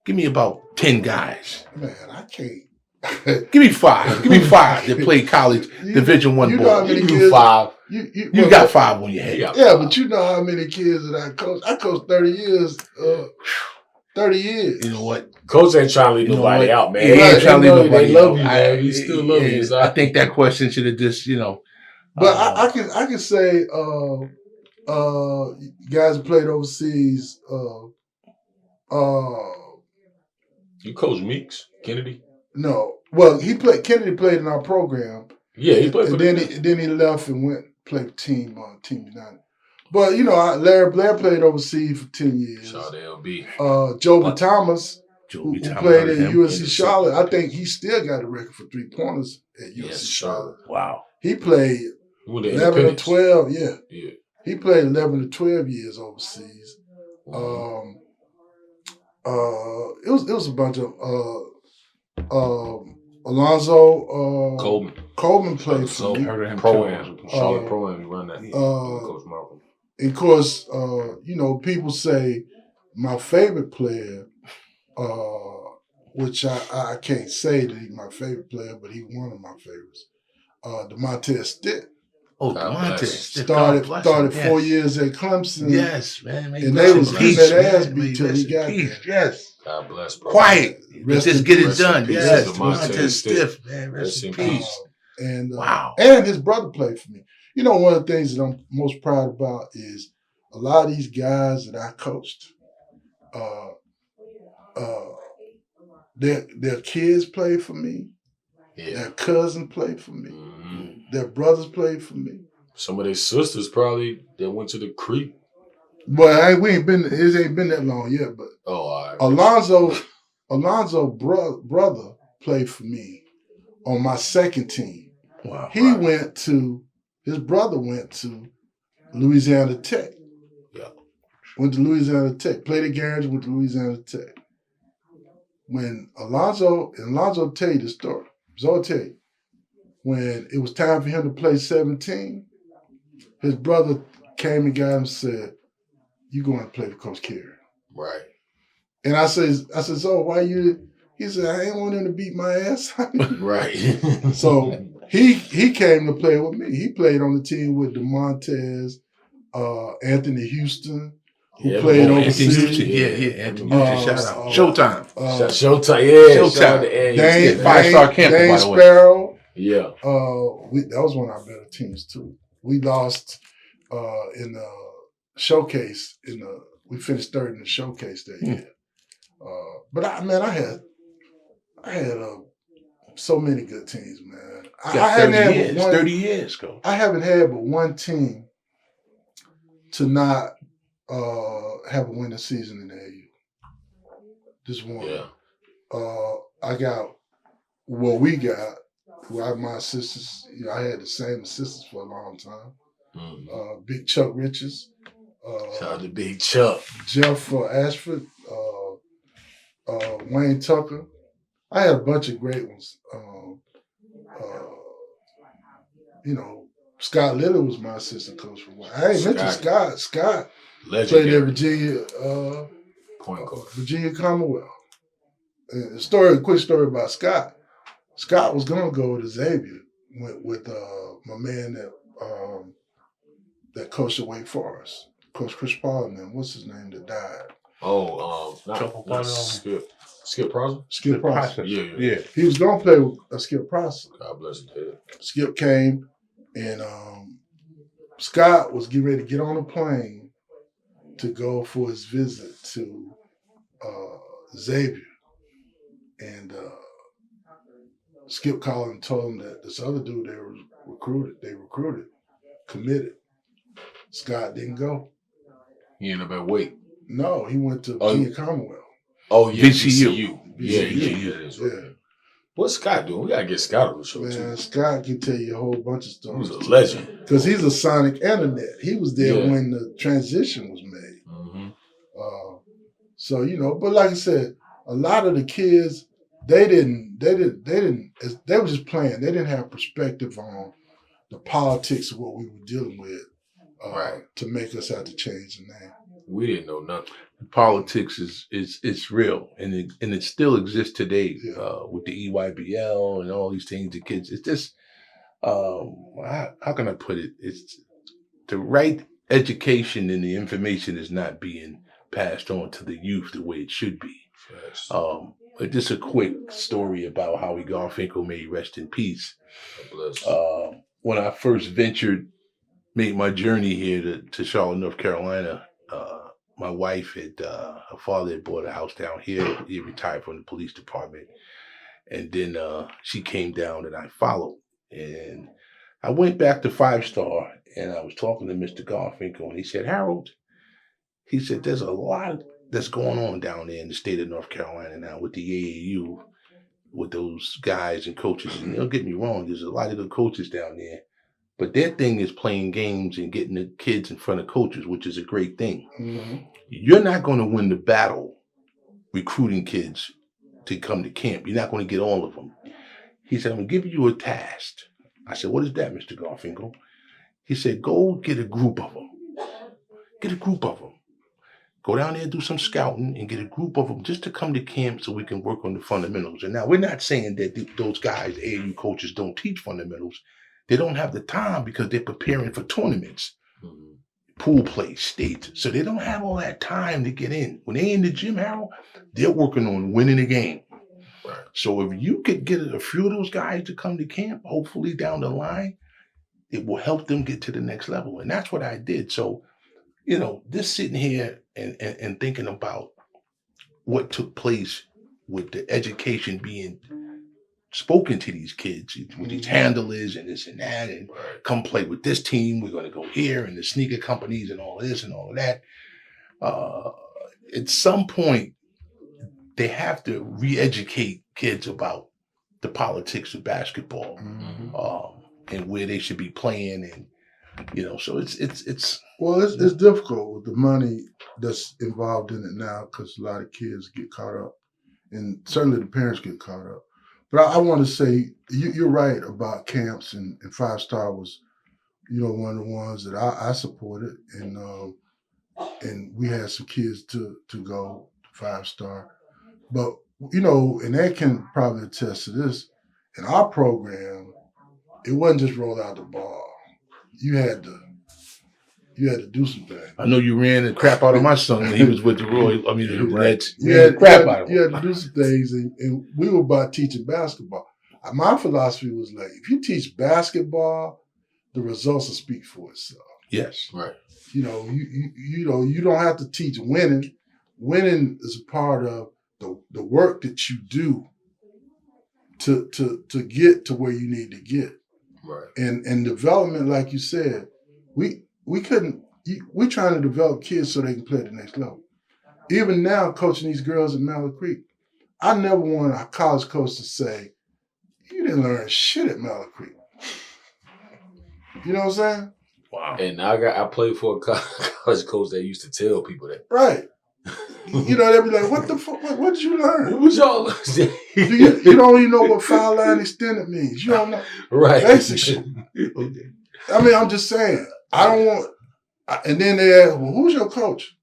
give me about 10 guys. Man, I can't. Give me 5. Give me 5 that played college Division I you know ball. how many You kids? do 5. You got 5 on your head. Yeah, but you know how many kids that I coached. I coached 30 years. 30 years. You know what? Coach ain't trying to leave You know nobody what? out, man. He ain't trying to leave nobody They love out. you, man. We still love you. So I think that question should have just, But I can say guys who played overseas. You coach Meeks, Kennedy? No, well Kennedy played in our program. Yeah, he played for and then he left and went played Team United. But Larry Blair played overseas for 10 years. Shout out to LB. Joby Thomas, who Thomas, played at him. USC Charlotte, I think he still got a record for 3-pointers at USC Yes, Charlotte. Wow. He played He went to 11 or Independence. 12, yeah. Yeah. He played 11 to 12 years overseas. It was a bunch of Alonzo Coleman played for me. Heard of him Pro-Am. too. Charlotte Pro-Am, you run that. Coach Malcolm. And of course, people say my favorite player, which I can't say that he's my favorite player, but he's one of my favorites. DeMonte Stitt. Oh, God DeMonte. Started 4 years at Clemson. Yes, man. And they was getting that ass beat till he got there. Yes. God bless, bro. Quiet. Rest Just in get it peace. done. Rest in Yes. peace. DeMonte DeMonte Stiff, man. Rest in peace. And Wow. And his brother played for me. One of the things that I'm most proud about is a lot of these guys that I coached, their kids played for me, their cousin played for me, their brothers played for me. Some of their sisters probably that went to the creek. But it ain't been that long yet. But Oh, all right. Alonzo brother played for me on my second team. Wow. His brother went to Louisiana Tech. Yeah. Went to Louisiana Tech. Played at Garrison, went to Louisiana Tech. When Alonzo tell you the story. So I'll tell you. When it was time for him to play 17, his brother came and got him and said, "You going to play for Coach Carey." Right. And I said, so why you? He said, I ain't want him to beat my ass. Right. So he came to play with me. He played on the team with DeMontez, Anthony Houston, who played overseas. Anthony Houston, Anthony Houston, shout out. Showtime. Showtime, yeah. Showtime. Dane, five-star camper, by the way. Sparrow. Yeah. That was one of our better teams too. We lost in the showcase we finished third in the showcase that year. But I had so many good teams, man. I haven't had 30 years, Coach. I haven't had but one team to not have a winning season in the AU. Just one. Yeah. My assistants, I had the same assistants for a long time. Mm-hmm. Big Chuck Riches. Shout out to Big Chuck. Jeff Ashford. Wayne Tucker. I had a bunch of great ones. Scott Liller was my assistant coach for a while. I ain't mentioned Scott. Scott played at Virginia point guard. Virginia Commonwealth. A quick story about Scott. Scott was gonna go to Xavier with my man that coached at Wake Forest, Coach Chris Paul, and then what's his name that died? Not Skip Prosser? Skip Prosser. Yeah. He was gonna play with Skip Prosser. God bless him. Skip came, and Scott was getting ready to get on a plane to go for his visit to Xavier, and Skip called and told him that this other dude they recruited, committed. Scott didn't go. He ended up at Wake. No, he went to Virginia Commonwealth. Oh, yeah, VCU. Yeah. What's Scott doing? We gotta get Scott on the show, too. Scott can tell you a whole bunch of stories. He's a legend. Because he's a Sonic Internet. He was there when the transition was made. Mm-hmm. But like I said, a lot of the kids, they were just playing. They didn't have perspective on the politics of what we were dealing with to make us have to change the name. We didn't know nothing. Politics is real, and it still exists today with the EYBL and all these things. The kids, it's just how can I put it? It's the right education and the information is not being passed on to the youth the way it should be. Yes. But just a quick story about Howie Garfinkel, may he rest in peace. When I first made my journey here to Charlotte, North Carolina, my wife her father had bought a house down here. He retired from the police department. And then she came down and I followed. And I went back to 5-star and I was talking to Mr. Garfinkel and he said, Harold, he said, there's a lot that's going on down there in the state of North Carolina now with the AAU, with those guys and coaches. And don't get me wrong, there's a lot of good coaches down there. But their thing is playing games and getting the kids in front of coaches, which is a great thing. Mm-hmm. You're not going to win the battle recruiting kids to come to camp. You're not going to get all of them. He said, I'm going to give you a task. I said, what is that, Mr. Garfinkel? He said, go get a group of them. Get a group of them. Go down there and do some scouting and get a group of them just to come to camp so we can work on the fundamentals. And now we're not saying that those guys, AAU coaches, don't teach fundamentals. They don't have the time because they're preparing for tournaments, pool play, states. So they don't have all that time to get in. When they're in the gym, Harold, they're working on winning the game. Right. So if you could get a few of those guys to come to camp, hopefully down the line, it will help them get to the next level. And that's what I did. So, just sitting here and thinking about what took place with the education being spoken to these kids with these handlers and this and that, and come play with this team. We're going to go here, and the sneaker companies and all this and all of that. At some point, they have to re-educate kids about the politics of basketball and where they should be playing, and so it's difficult with the money that's involved in it now because a lot of kids get caught up, and certainly the parents get caught up. But I want to say you're right about camps, and 5-star was, one of the ones that I supported, and we had some kids to go to 5-star. But, and they can probably attest to this, in our program, it wasn't just roll out the ball. You had to do some things. I know you ran the crap out of my son when he was with the Royals. I mean, the Nets. You had to do some things, and we were about teaching basketball. My philosophy was like, if you teach basketball, the results will speak for itself. Yes. Right. You don't have to teach winning. Winning is a part of the work that you do to get to where you need to get. Right. And development, like you said, we're trying to develop kids so they can play at the next level. Even now, coaching these girls at Mallard Creek, I never want a college coach to say, you didn't learn shit at Mallard Creek. You know what I'm saying? Wow. And I played for a college coach that used to tell people that. Right. They'd be like, what the fuck? What did you learn? What was y'all you don't even know what foul line extended means. You don't know. Right. Basic shit. I mean, I'm just saying, I don't want, and then they ask, well, who's your coach?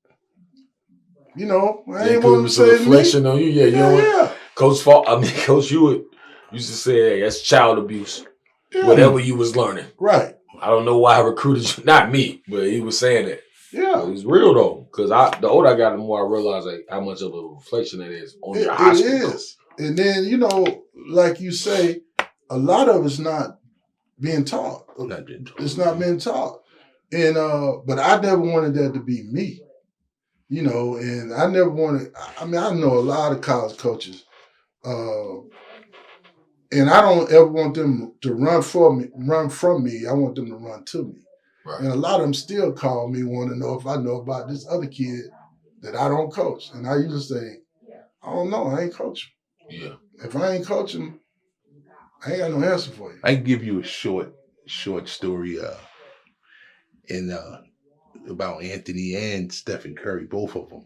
I ain't want to say reflection on you. Yeah, you know what? Yeah. Coach Hewitt used to say, hey, that's child abuse. Yeah. Whatever you was learning. Right. I don't know why I recruited you. Not me, but he was saying that. Yeah. But it's real though. Because the older I got, the more I realized how much of a reflection that is on your high school. It is. And then, like you say, a lot of it's not being taught. It's not being taught. And but I never wanted that to be me. And I never wanted, I know a lot of college coaches, and I don't ever want them to run from me. I want them to run to me. Right. And a lot of them still call me, want to know if I know about this other kid that I don't coach. And I usually say, I don't know, I ain't coaching. Yeah. If I ain't coaching, I ain't got no answer for you. I can give you a short story about Anthony and Stephen Curry, both of them.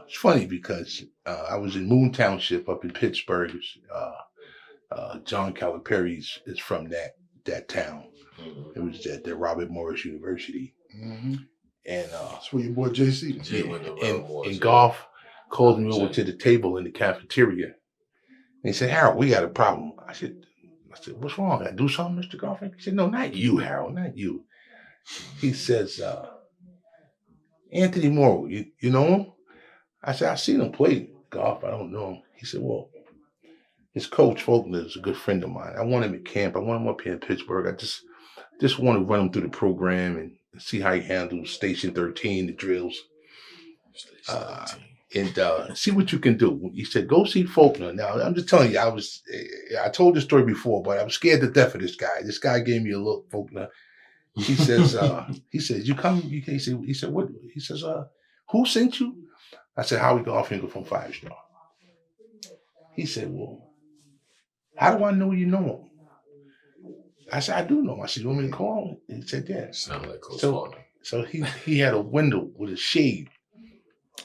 It's funny because I was in Moon Township up in Pittsburgh. John Calipari is from that town. Mm-hmm. It was at the Robert Morris University. Mm-hmm. And that's where your boy JC. And Golf called me over to the table in the cafeteria. And he said, Harold, we got a problem. I said, what's wrong? Did I do something, Mr. Golf? He said, no, not you, Harold, not you. He says, Anthony Morrow, you know him? I said, I've seen him play golf. I don't know him. He said, well, his coach, Faulkner, is a good friend of mine. I want him at camp. I want him up here in Pittsburgh. I just want to run him through the program and see how he handles Station 13, the drills. And see what you can do. He said, go see Faulkner. Now, I'm just telling you, I told this story before, but I was scared to death of this guy. This guy gave me a look, Faulkner. He says, you come, he said, what? He says, who sent you? I said, Howie Garfinkel from 5-Star. He said, well, how do I know you know him? I said, I do know him. I said, you want me to call him? He said, yeah. Sound like Coach Faulkner. So he had a window with a shade,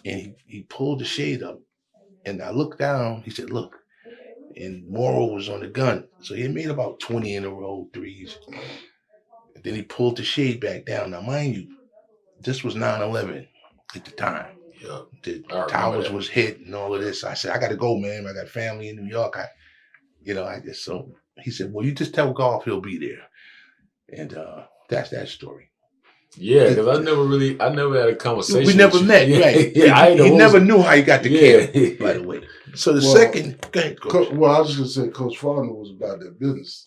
and he pulled the shade up, and I looked down. He said, look, and Morrow was on the gun. So he had made about 20 in a row threes. And then he pulled the shade back down. Now, mind you, this was 9/11 at the time. Yeah. The towers was hit and all of this. I said, I got to go, man. I got family in New York. So he said, well, you just tell Golf he'll be there. And that's that story. Yeah, because I never had a conversation. We never met, right? Yeah, he never knew how he got to camp, by the way. So the second, go ahead, Coach. Well, I was just going to say, Coach Faulkner was about that business.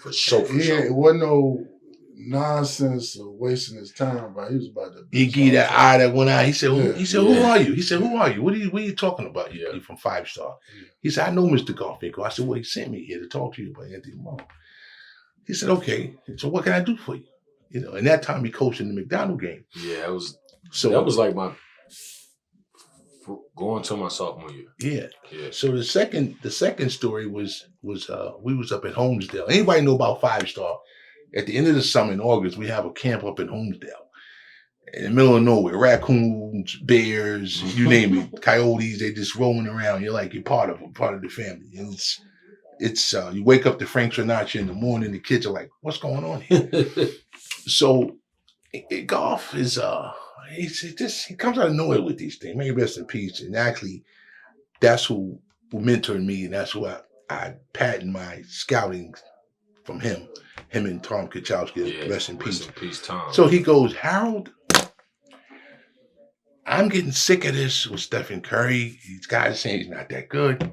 For sure. It wasn't no nonsense or wasting his time, but he was about that business. He gave that eye that went out. He said, who are you? He said, who are you? What are you talking about? Yeah. You from 5-Star. Yeah. He said, I know Mr. Garfinkel. I said, well, he sent me here to talk to you about Anthony Morrow. He said, okay, so what can I do for you? And that time he coached in the McDonald game. Yeah, that was like my going to my sophomore year. Yeah. So the second story was we was up in Holmesdale. Anybody know about 5-Star? At the end of the summer in August, we have a camp up in Holmesdale. In the middle of nowhere, raccoons, bears, you name it, coyotes, they just roaming around. You're like, you're part of them, part of the family. And it's you wake up to Frank Sinatra in the morning, the kids are like, what's going on here? So Golf is he comes out of nowhere with these things. May he rest in peace. And actually, that's who mentored me, and that's who I patent my scouting from him. Him and Tom Kachowski, rest in peace. Rest in peace, Tom. So he goes, Harold, I'm getting sick of this with Stephen Curry. These guys saying he's not that good.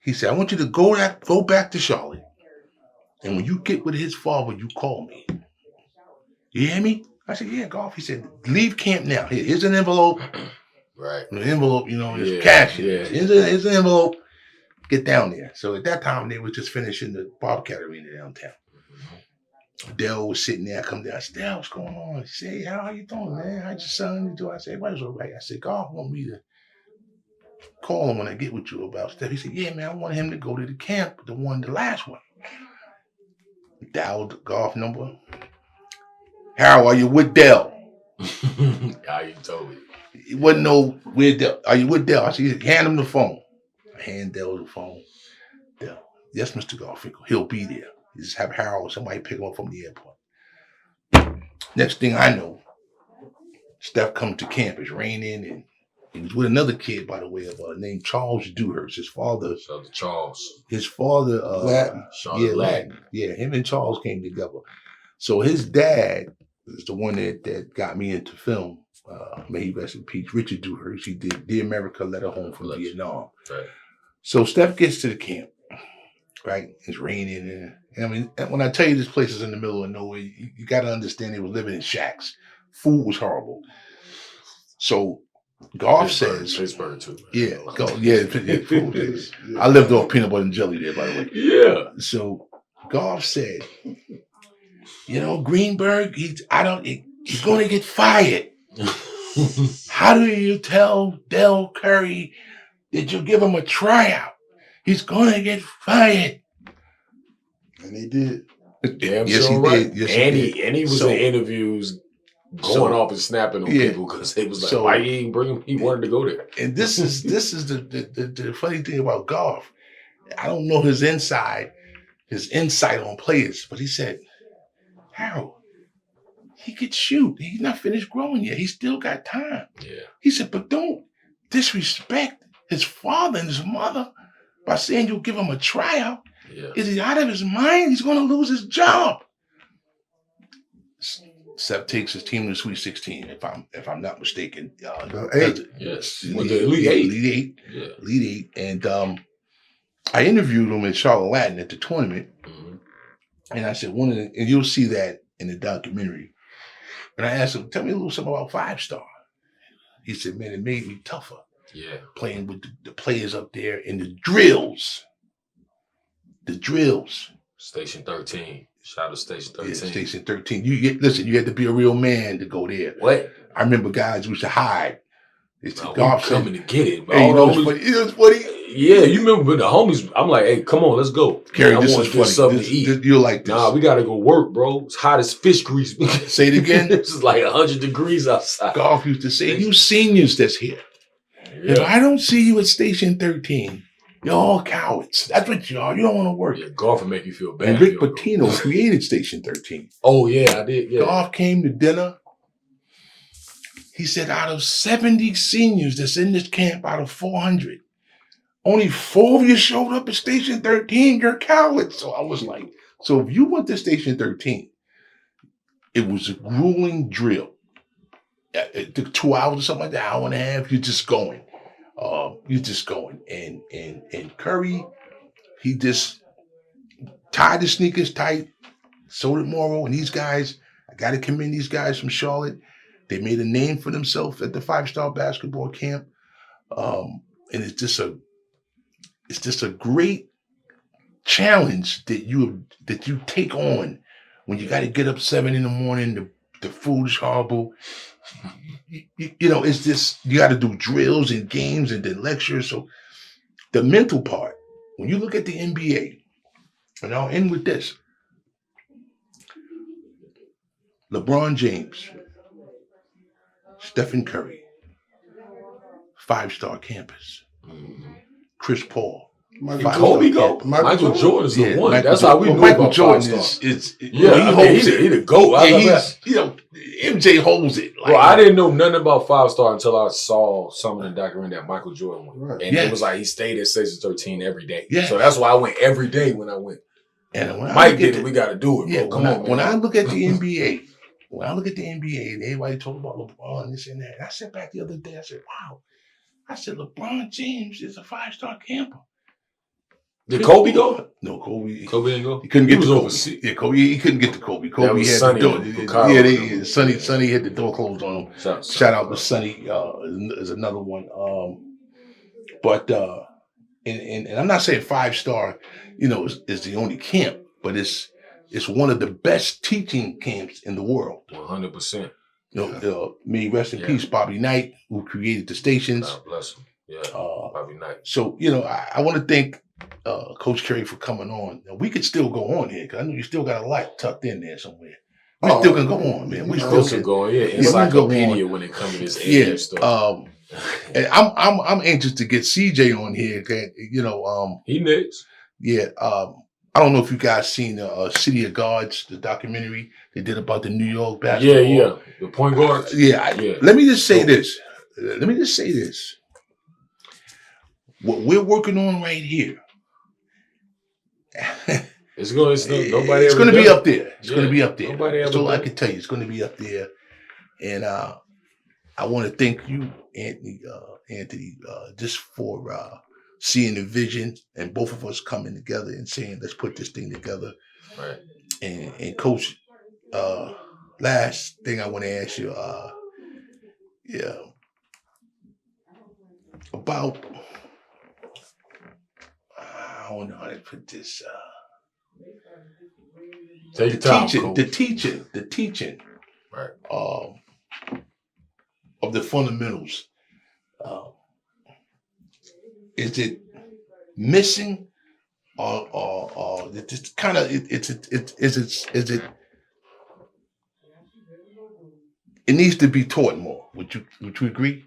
He said, I want you to go back to Charlotte. And when you get with his father, you call me. You hear me? I said, yeah, Golf. He said, leave camp now. Here's an envelope. Right. An envelope, there's cash in it. Here's an envelope. Get down there. So at that time, they were just finishing the Bobcat Arena downtown. Dell was sitting there. I come down. I said, Dell, what's going on? He said, hey, how you doing, man? How's your son doing? I said, everybody's all right. I said, Golf want me to call him when I get with you about stuff. He said, yeah, man, I want him to go to the camp, the last one. Dialed Golf number. Harold, are you with Dell? How you told me? It wasn't no, where Dell? Are you with Dell? I said, hand him the phone. I hand Dell the phone. Dell, yes, Mr. Garfinkel, he'll be there. You just have Harold or somebody pick him up from the airport. Next thing I know, Steph come to camp. It's raining, and he was with another kid, by the way, named Charles Dewhurst. His father, Charles. His father, Latin. Latin. Yeah, him and Charles came together. So his dad is the one that got me into film. May he rest in peace. Richard Dewhurst. He did Dear America, Letter Home from Vietnam. Right. So Steph gets to the camp. Right, it's raining, and I mean, when I tell you this place is in the middle of nowhere, you got to understand they were living in shacks. Food was horrible. So Golf says, Pittsburgh too. Food is. I lived off peanut butter and jelly there, by the way. Yeah. So Golf said, Greenberg, he's going to get fired. How do you tell Del Curry that you give him a tryout? He's going to get fired. And he did. Damn yes, sure he right. did. Yes, And he was in interviews going off and snapping on people because they was like, why he ain't bring him? He wanted to go there. And this is the funny thing about Golf. I don't know his insight on players, but he said, Harold, he could shoot. He's not finished growing yet. He's still got time. Yeah. He said, but don't disrespect his father and his mother by saying you'll give him a tryout. Yeah. Is he out of his mind? He's going to lose his job. Seth takes his team to the Sweet 16, if I'm not mistaken. Eight. Yes. Elite Eight. Yeah. Elite Eight. And I interviewed him in Charlotte Latin at the tournament. Mm-hmm. And I said, and you'll see that in the documentary. And I asked him, tell me a little something about 5-star. He said, man, it made me tougher. Yeah. Playing with the players up there in the drills. The drills. Station 13. Shout out to Station 13. Yeah, Station 13. You had to be a real man to go there. What? I remember guys used to hide. It's no, Golf coming to get it. Hey, it was funny. Yeah, you remember with the homies, I'm like, hey, come on, let's go. Kerry, I this want is funny. something to eat. You'll like this. Nah, we got to go work, bro. It's hot as fish grease. Say it again. This is like 100 degrees outside. Golf used to say, you seniors that's here. Yeah. If I don't see you at Station 13, you're all cowards. That's what you are. You don't want to work. Yeah, Golf will make you feel bad. And Rick Pitino created Station 13. Oh, yeah, I did. Yeah. Golf came to dinner. He said, out of 70 seniors that's in this camp, out of 400, only 4 of you showed up at Station 13. You're cowards. So I was like, so if you went to Station 13, it was a grueling drill. It took 2 hours or something like that, hour and a half. You're just going. And Curry, he just tied the sneakers tight. So did Morrow. And these guys, I got to commend these guys from Charlotte. They made a name for themselves at the 5-star basketball camp. And it's just a great challenge that you take on when you got to get up 7 a.m. The food is horrible. It's just, you got to do drills and games and then lectures. So the mental part, when you look at the NBA, and I'll end with this. LeBron James, Stephen Curry, 5-star campus. Chris Paul, Kobe go. Michael Jordan's the one. That's how we knew Michael about Jordan five-star. he holds it. He the GOAT. MJ holds it. Well, I didn't know nothing about 5-star until I saw some of the documentary that Michael Jordan went. Right. And it was like he stayed at 6-13 every day. Yeah. So that's why I went every day when I went. And when Mike did it, we got to do it, bro. Yeah, Come on, man. when I look at the NBA, and everybody talk about LeBron, this and that, and I sat back the other day, I said, wow. I said, LeBron James is a 5-star camper. Did Kobe go? No, Kobe Kobe didn't go? He couldn't get was to Kobe. overseas. Yeah, Kobe. He couldn't get to Kobe. Kobe was had Sonny the door. Chicago. Sonny had the door closed on him. Shout out to Sonny is another one. And I'm not saying 5-star, is the only camp, but it's one of the best teaching camps in the world. 100%. May rest in peace, Bobby Knight, who created the stations. God bless him. Yeah, Bobby Knight. So, I want to thank Coach Carey for coming on. Now, we could still go on here because I know you still got a lot tucked in there somewhere. We still can go on, man. We still can go on. Yeah, encyclopedia when it comes to this age stuff. And I'm anxious to get CJ on here. He next. Yeah. I don't know if you guys seen City of Gods, the documentary they did about the New York basketball. Yeah. The point guard. Let me just say this. What we're working on right here. It's going to be up there. It's going to be up there. That's all I can tell you. It's going to be up there. And I want to thank you, Anthony, just for seeing the vision and both of us coming together and saying, let's put this thing together. Right. And Coach, last thing I want to ask you, about, I don't know how to put this. Take your time, the teaching, right, of the fundamentals. Is it missing, or it's kind of is it? It needs to be taught more. Would you agree?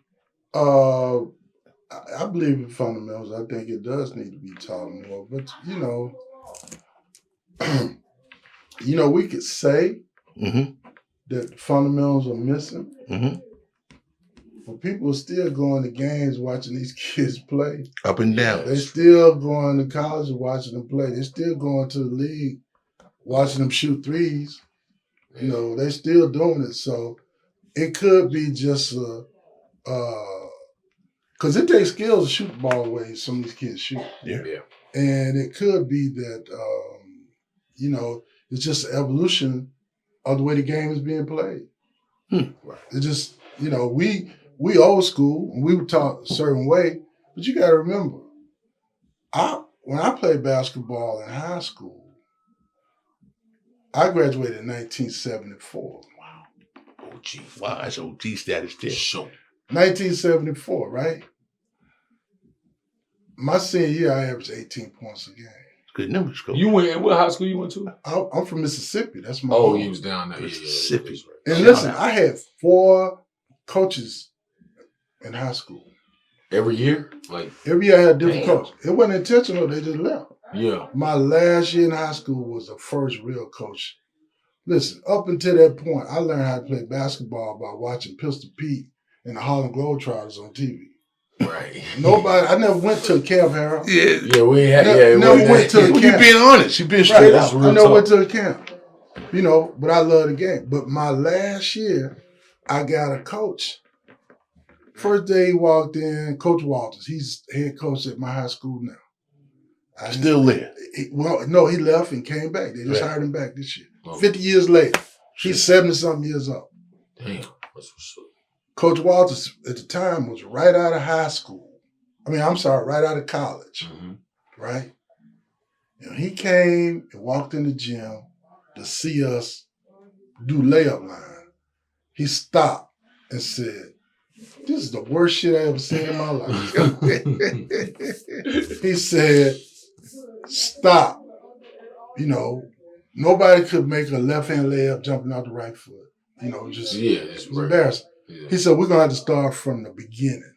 I believe in fundamentals. I think it does need to be taught more. But we could say that fundamentals are missing. Mm-hmm. But people are still going to games watching these kids play. Up and down. They're still going to college and watching them play. They're still going to the league, watching them shoot threes. They're still doing it. So it could be just because it takes skills to shoot the ball the way some of these kids shoot. Yeah. And it could be that, it's just an evolution of the way the game is being played. Right. It just, we old school and we were taught a certain way, but you got to remember, when I played basketball in high school, I graduated in 1974. Wow. OG. Wow, that's OG status there. Sure. 1974, right? My senior year, I averaged 18 points a game. Good numbers, Coach. What high school you went to? I'm from Mississippi. That's my home. home. You was down there. Mississippi. Yeah. And listen, I had 4 coaches in high school. Every year? Every year I had a different coach. It wasn't intentional, they just left. Yeah. My last year in high school was the first real coach. Listen, up until that point, I learned how to play basketball by watching Pistol Pete and the Harlem Globetrotters on TV. Right. I never went to a camp, Harold. Yeah, we had. Never went to a camp. You being honest. You being straight out. I never went to a camp. But I love the game. But my last year, I got a coach. First day he walked in, Coach Walters. He's head coach at my high school now. Still there? No, he left and came back. They just hired him back this year. Oh. 50 years later. He's 70-something years old. Damn. That's what's up. Coach Walters at the time was right out of high school. Right out of college. Mm-hmm. Right? He came and walked in the gym to see us do layup line. He stopped and said, "This is the worst shit I ever seen in my life." He said, "Stop. Nobody could make a left-hand layup jumping out the right foot. It's embarrassing." Yeah. He said, "We're going to have to start from the beginning,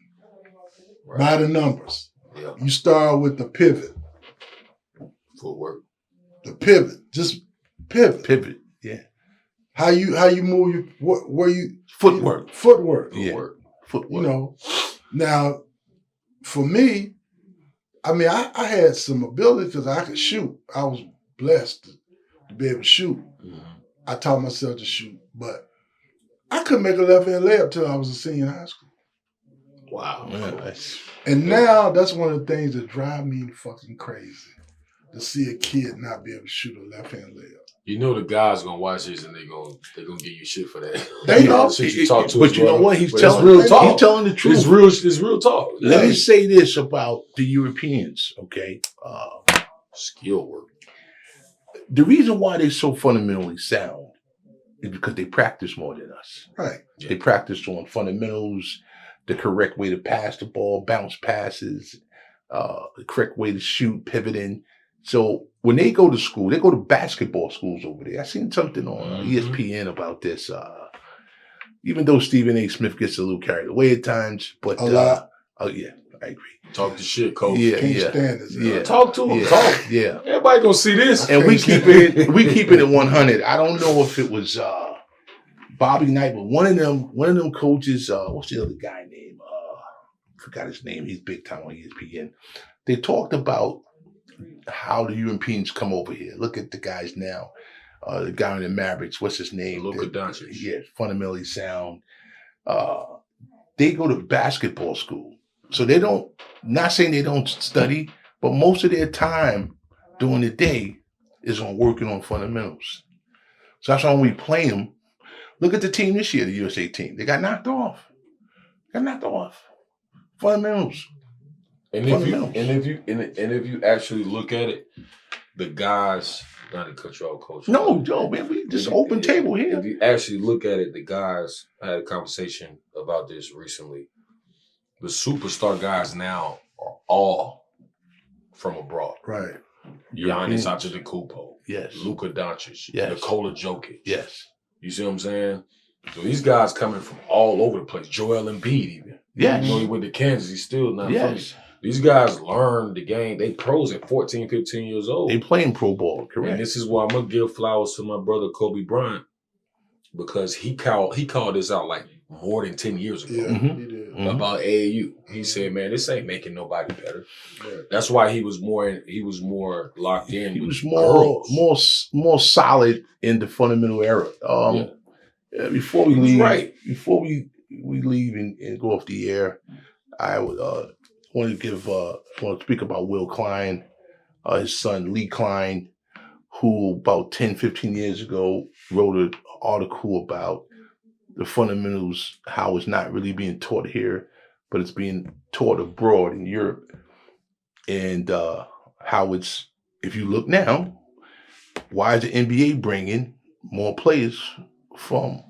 by the numbers. Yeah. You start with the pivot. Footwork. The pivot, just pivot. Pivot. Yeah. How you move where you Footwork. Footwork. Yeah. Footwork. Footwork. You know. Now, for me, I mean, I had some ability because I could shoot. I was blessed to be able to shoot. Mm-hmm. I taught myself to shoot, but I couldn't make a left hand layup till I was a senior in high school. Wow. Yeah, And now that's one of the things that drive me fucking crazy. To see a kid not be able to shoot a left hand layup. You know the guys gonna watch this and they're gonna give you shit for that. They know. Shit you talk to but us, you know brother. what? He's But telling it's real talk. He's telling the truth. It's real talk. Let Hey. me say this about the Europeans, okay? Skill work. The reason why they're so fundamentally sound is because they practice more than us. Right. Yeah. They practice on fundamentals, the correct way to pass the ball, bounce passes, the correct way to shoot, pivoting. So when they go to school, they go to basketball schools over there. I seen something on ESPN about this. Even though Stephen A. Smith gets a little carried away at times, but A lot. oh yeah, I agree. Talk the shit, coach. Yeah, Can't yeah, stand this. yeah. Talk to him. yeah, Talk. yeah. Everybody gonna see this. And we keep it at 100. I don't know if it was Bobby Knight, but one of them coaches. What's the other guy name? Forgot his name. He's big time on ESPN. They talked about how the Europeans come over here. Look at the guys now. The guy in the Mavericks. What's his name? Luka Doncic. Yeah, fundamentally sound. They go to basketball school, so they don't. Not saying they don't study, but most of their time during the day is on working on fundamentals. So that's why when we play them, look at the team this year, the USA team. They got knocked off. Fundamentals. And if you actually look at it, the guys, not to cut you off, coach. No, Joe, man, we just open table here. If you actually look at it, the guys, I had a conversation about this recently. The superstar guys now are all from abroad. Right. Giannis Antetokounmpo, Yes. Luka Doncic, Yes. Nikola Jokic. Yes. You see what I'm saying? So these guys coming from all over the place. Joel Embiid even. Yes. You know, he went to Kansas. He's still not from Yes. These guys learn the game. They pros at 14, 15 years old. They playing pro ball, And correct? this is why I'm going to give flowers to my brother Kobe Bryant, because he called this out like more than 10 years ago. Yeah, Mhm. he did. Mhm. About AAU. He said, man, this ain't making nobody better. Right. That's why he was more locked in. He with was girls. more solid in the fundamental era. Before we He was leave, right. before we leave and go off the air, I would want to speak about Will Klein, his son Lee Klein, who about 10, 15 years ago wrote an article about the fundamentals, how it's not really being taught here, but it's being taught abroad in Europe. And how it's, if you look now, why is the NBA bringing more players from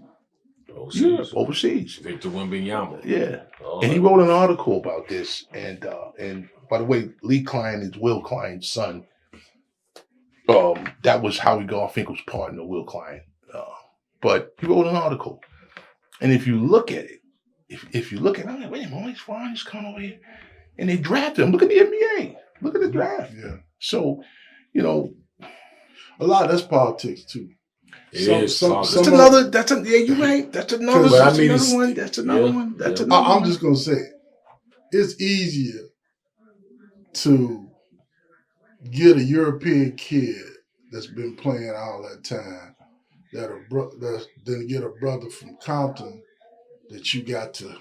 Europe, overseas? Victor Wembanyama. Yeah. Oh, And he wrote an article about this. And by the way, Lee Klein is Will Klein's son. That was Howie Garfinkel's partner, Will Klein. But he wrote an article. And if you look at it, if you look at it, I'm like, wait a minute, all these foreigners coming over here. And they draft him. Look at the NBA. Look at the draft. Yeah. So, you know, A lot of that's politics too. you're right. That's another But I mean, one. That's another yeah, one. That's yeah. another I'm one. just gonna say, it's easier to get a European kid that's been playing all that time than to get a brother from Compton that you got to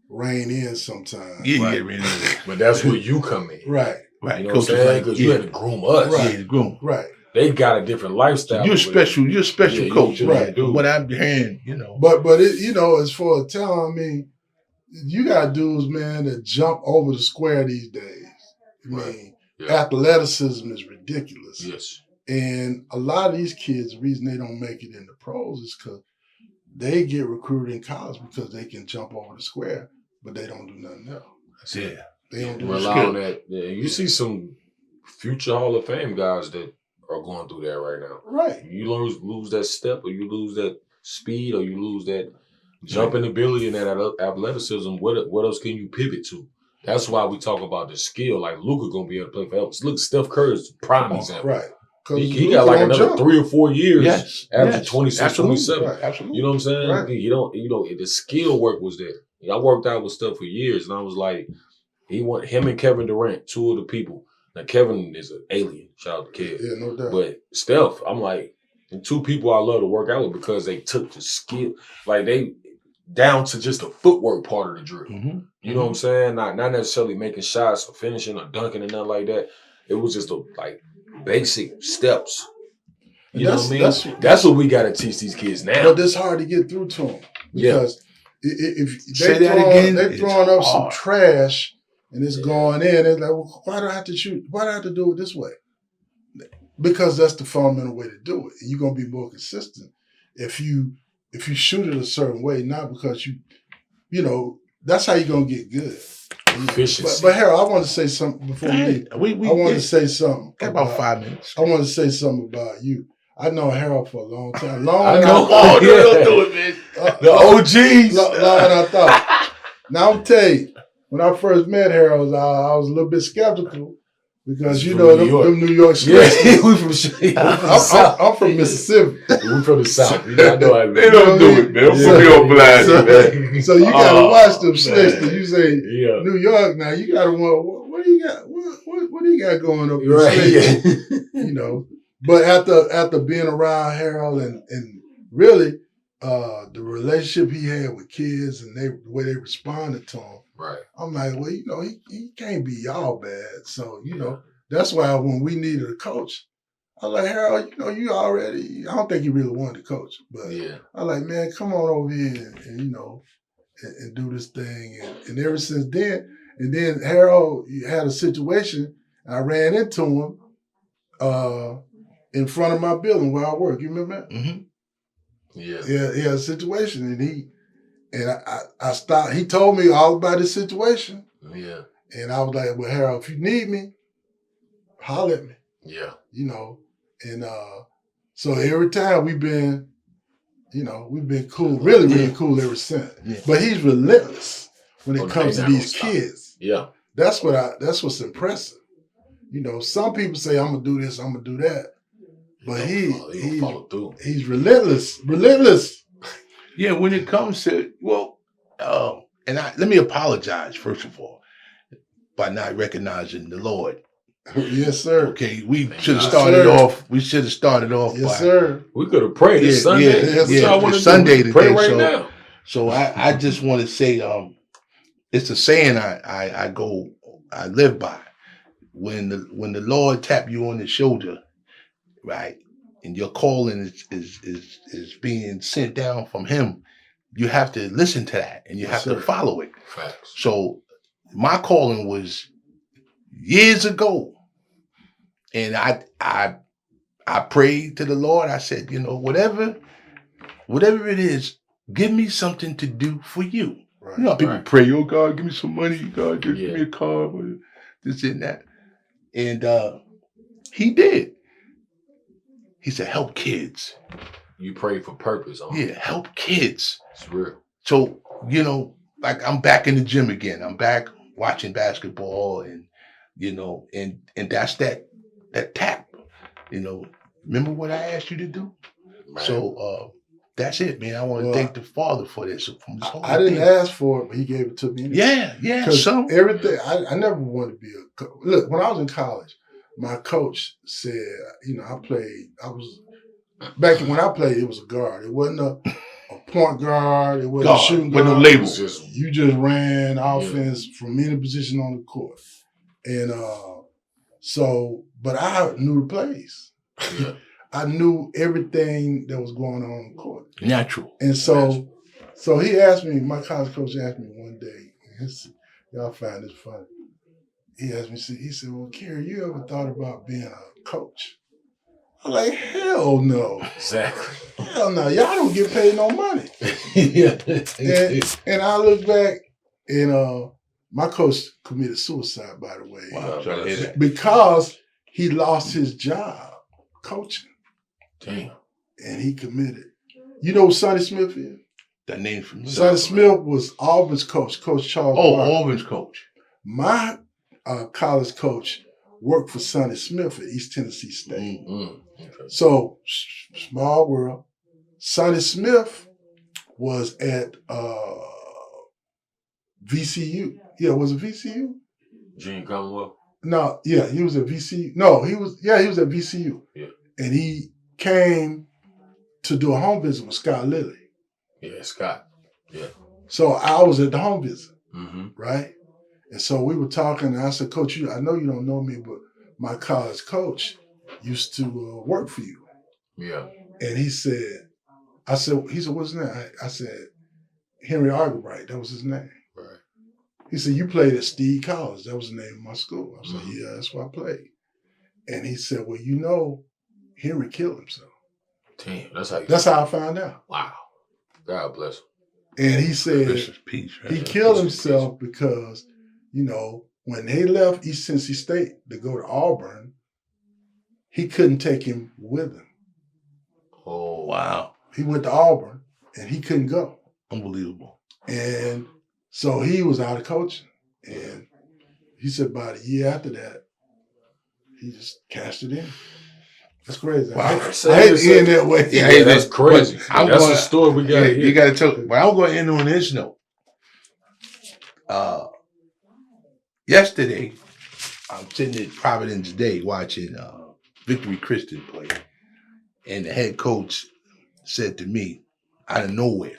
rein in sometimes. Yeah, Right. yeah, really. But that's where you come in. Right, Right. You know what I'm saying? Because you had to groom us. Right. Yeah, the groom. right. They got a different lifestyle. You're over there. special. You're a special Yeah, coach. you right. From what I'm hearing, you know. But it, as far as talent, I mean, you got dudes, man, that jump over the square these days. I mean, Yeah. athleticism is ridiculous. Yes. And a lot of these kids, the reason they don't make it in the pros is because they get recruited in college because they can jump over the square, but they don't do nothing else. Yeah. They don't do Rely shit. on that. Yeah, you see some future Hall of Fame guys that are going through that right now. Right. You lose that step, or you lose that speed, or you lose that jumping ability and that athleticism. What else can you pivot to? That's why we talk about the skill. Like Luka gonna be able to play for us. Look, Steph Curry's prime example. Right. He got like another 3 or 4 years after 26, absolutely. 27. Right. Absolutely. You know what I'm saying? Right. The skill work was there. I worked out with stuff for years, and I was like, him and Kevin Durant, two of the people. Now Kevin is an alien. Shout out to Kev. Yeah, no doubt. But Steph, I'm like, and two people I love to work out with because they took the skill, like they down to just the footwork part of the drill. Mm-hmm. You know what I'm saying? Not necessarily making shots or finishing or dunking and nothing like that. It was just basic steps. You know what I mean? That's what we got to teach these kids now. But it's hard to get through to them because if they're throwing up some trash and it's going in, it's like, well, why do I have to shoot? Why do I have to do it this way? Because that's the fundamental way to do it. You're gonna be more consistent if you shoot it a certain way, not because you know that's how you're gonna get good. Efficiency. But Harold, I want to say something before we leave. I want to say something. Got about 5 minutes. I want to say something about you. I know Harold for a long time. I know. Don't do it, man. The OGs. Longer than I thought. Now I'm tell you, when I first met Harold, I was a little bit skeptical because you know them New York streets. Yeah, we from I'm from Mississippi. We from the South. You know, I know how They don't do it, man. Don't put me on blast, man. So you gotta watch them slicks. You say Yeah. New York now. You gotta what do you got? What do you got going up? Right. You know. But after being around Harold and really the relationship he had with kids and the way they responded to him, right. I'm like, well, you know, he can't be y'all bad. So, you know, that's why when we needed a coach, I was like, Harold, you know, I don't think you really wanted to coach. But I was like, man, come on over here and you know, and do this thing. And ever since then, and then Harold had a situation, and I ran into him in front of my building where I work. You remember that? Mm-hmm. Yeah. Yeah, he had a situation, and I stopped. He told me all about his situation. Yeah. And I was like, well, Harold, if you need me, holler at me. Yeah. You know, and so every time we've been cool, really, really cool ever since. Yeah. But he's relentless when it comes to these kids. Yeah. That's what's impressive. You know, some people say, I'm gonna do this, I'm gonna do that. But he's follow through. He's relentless. Yeah, when it comes to let me apologize first of all by not recognizing the Lord. Yes, sir. Okay, we should have started off. We should have started off. Yes, sir. We could have prayed this Sunday. It's Sunday today. Pray right now. So I just want to say, it's a saying I live by. When the Lord tap you on the shoulder, right, and your calling is being sent down from Him, you have to listen to that and you have to follow it. Facts. So my calling was years ago, and I prayed to the Lord. I said, you know, whatever it is, give me something to do for you. Right. You know how people pray, oh God, give me some money, God, give me a car, this and that. And He did. He said, help kids. You prayed for purpose. Yeah, help kids. It's real. So, you know, like I'm back in the gym again. I'm back watching basketball and, you know, and that's that tap. You know, remember what I asked you to do? Right. So that's it, man. I want to thank the Father for this. I didn't ask for it, but He gave it to me. Anyway. Yeah. Because everything, I never wanted to be a coach. Look, when I was in college, my coach said, you know, when I played, it was a guard. It wasn't a point guard. It wasn't a shooting guard. With no labels. You just ran offense from any position on the court. And but I knew the plays. Yeah. I knew everything that was going on the court. Natural. And so he asked me, my college coach asked me one day, y'all find this funny. He asked me, he said, well, Kerry, you ever thought about being a coach? I'm like, hell no. Exactly. Hell no. Y'all don't get paid no money. Yeah. And I look back and my coach committed suicide, by the way. Wow. Because he lost his job coaching. Damn. And he committed. You know who Sonny Smith is? That name from Sonny Smith was Auburn's coach, Coach Charles. Auburn's coach. My college coach worked for Sonny Smith at East Tennessee State. Okay. So, small world. Sonny Smith was at VCU. Yeah, was it VCU? Gene Commonwealth. No, yeah, he was at VCU. No, he was at VCU. Yeah. And he came to do a home visit with Scott Lilly. Yeah, Scott. Yeah. So I was at the home visit, Mm-hmm. right? And so we were talking, and I said, Coach, I know you don't know me, but my college coach used to work for you. Yeah. And he said, what's his name? I said, Henry Argybright, that was his name. Right. He said, you played at Steed College. That was the name of my school. I said, Mhm. yeah, that's where I played. And he said, well, you know, Henry killed himself. Damn, that's how you. That's how I found out. Wow. God bless him. And he said This is peace, right? he killed himself because, you know, when they left East Tennessee State to go to Auburn, he couldn't take him with him. Oh, Wow. He went to Auburn and he couldn't go. Unbelievable. And so he was out of coaching. And he said about a year after that, he just cashed it in. That's crazy. Wow. I hate to end that way. Yeah, Yeah, that's crazy. I'm That's going- a story we got Yeah, to you got to tell. But I'm going to end on this note. Yesterday, I'm sitting at Providence Day watching Victory Christian play, and the head coach said to me, out of nowhere,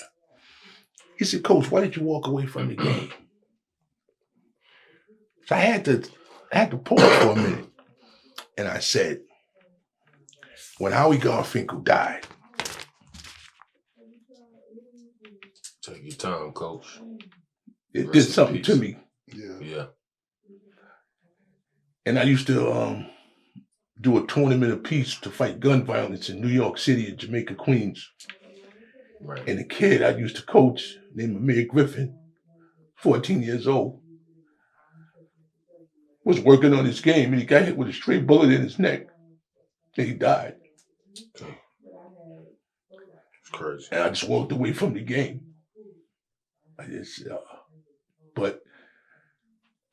he said, "Coach, why did you walk away from the game?" So I had to pause for a minute, and I said, "When Howie Garfinkel died, Take your time, Coach. it Rest did in something peace. to me." Yeah. Yeah. And I used to do a tournament of peace to fight gun violence in New York City and Jamaica, Queens. Right. And a kid I used to coach named Amir Griffin, 14 years old, was working on his game and he got hit with a stray bullet in his neck. And he died. It's crazy. And I just walked away from the game. But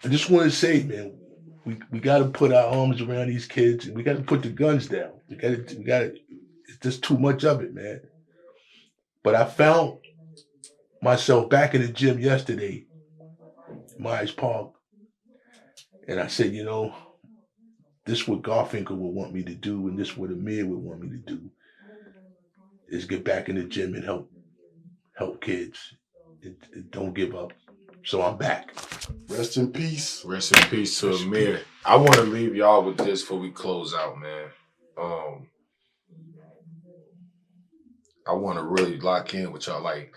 I just want to say, man, we got to put our arms around these kids and we got to put the guns down. We got to, it's just too much of it, man. But I found myself back in the gym yesterday, Myers Park, and I said, you know, this is what Garfinkel would want me to do, and this is what Amir would want me to do, is get back in the gym and help kids. And don't give up. So I'm back. Rest in peace. Rest in peace to Amir. I want to leave y'all with this before we close out, man. I want to really lock in with y'all, like,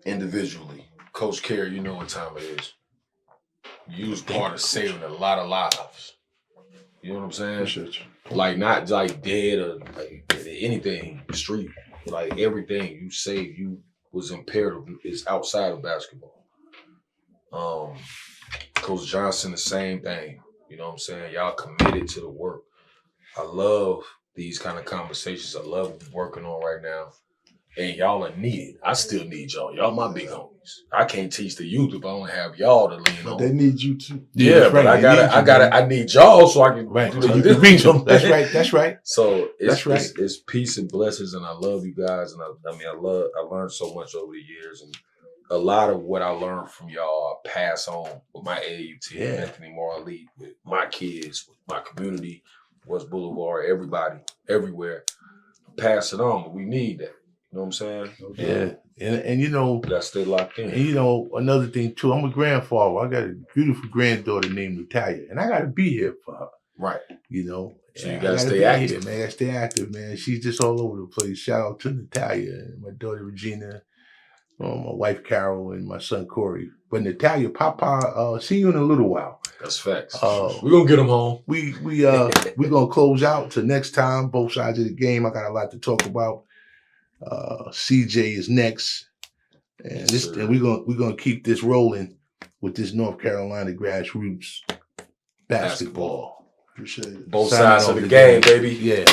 individually. Coach Carey, you know what time it is. You was part of saving a lot of lives. You know what I'm saying? Appreciate you. Like, not like dead or like anything, street. Like, everything you saved, you was imperative, is outside of basketball. Coach Johnson, the same thing. You know what I'm saying? Y'all committed to the work. I love these kind of conversations. I love what we're working on right now. And y'all are needed. I still need y'all. Y'all my big homies. I can't teach the youth if I don't have y'all to lean But on. they need you too. Yeah, that's but right. I need y'all so I can Right. do So the you can reach them. That's right. That's right. So it's, That's right. it's peace and blessings, and I love you guys. And I learned so much over the years, and a lot of what I learned from y'all I pass on with my AAU team, Yeah. Anthony Moore Elite, with my kids, with my community, West Boulevard, everybody, everywhere. Pass it on. We need that. You know what I'm saying? Yeah. And you know, We gotta stay locked in. and you know, another thing too, I'm a grandfather. I got a beautiful granddaughter named Natalia, and I gotta be here for her. Right. You know, So you And I gotta stay be active. here, man. I gotta stay active, man. She's just all over the place. Shout out to Natalia and my daughter Regina, my wife Carol, and my son Corey. But Natalia, Papa, see you in a little while. That's facts. Oh. We're gonna get them home. We gonna close out to next time. Both sides of the game. I got a lot to talk about. CJ is next, and Yes, this, sir. and we're gonna keep this rolling with this North Carolina grassroots basketball. Appreciate it. Both Signing sides off of the the game, game. baby. Yeah.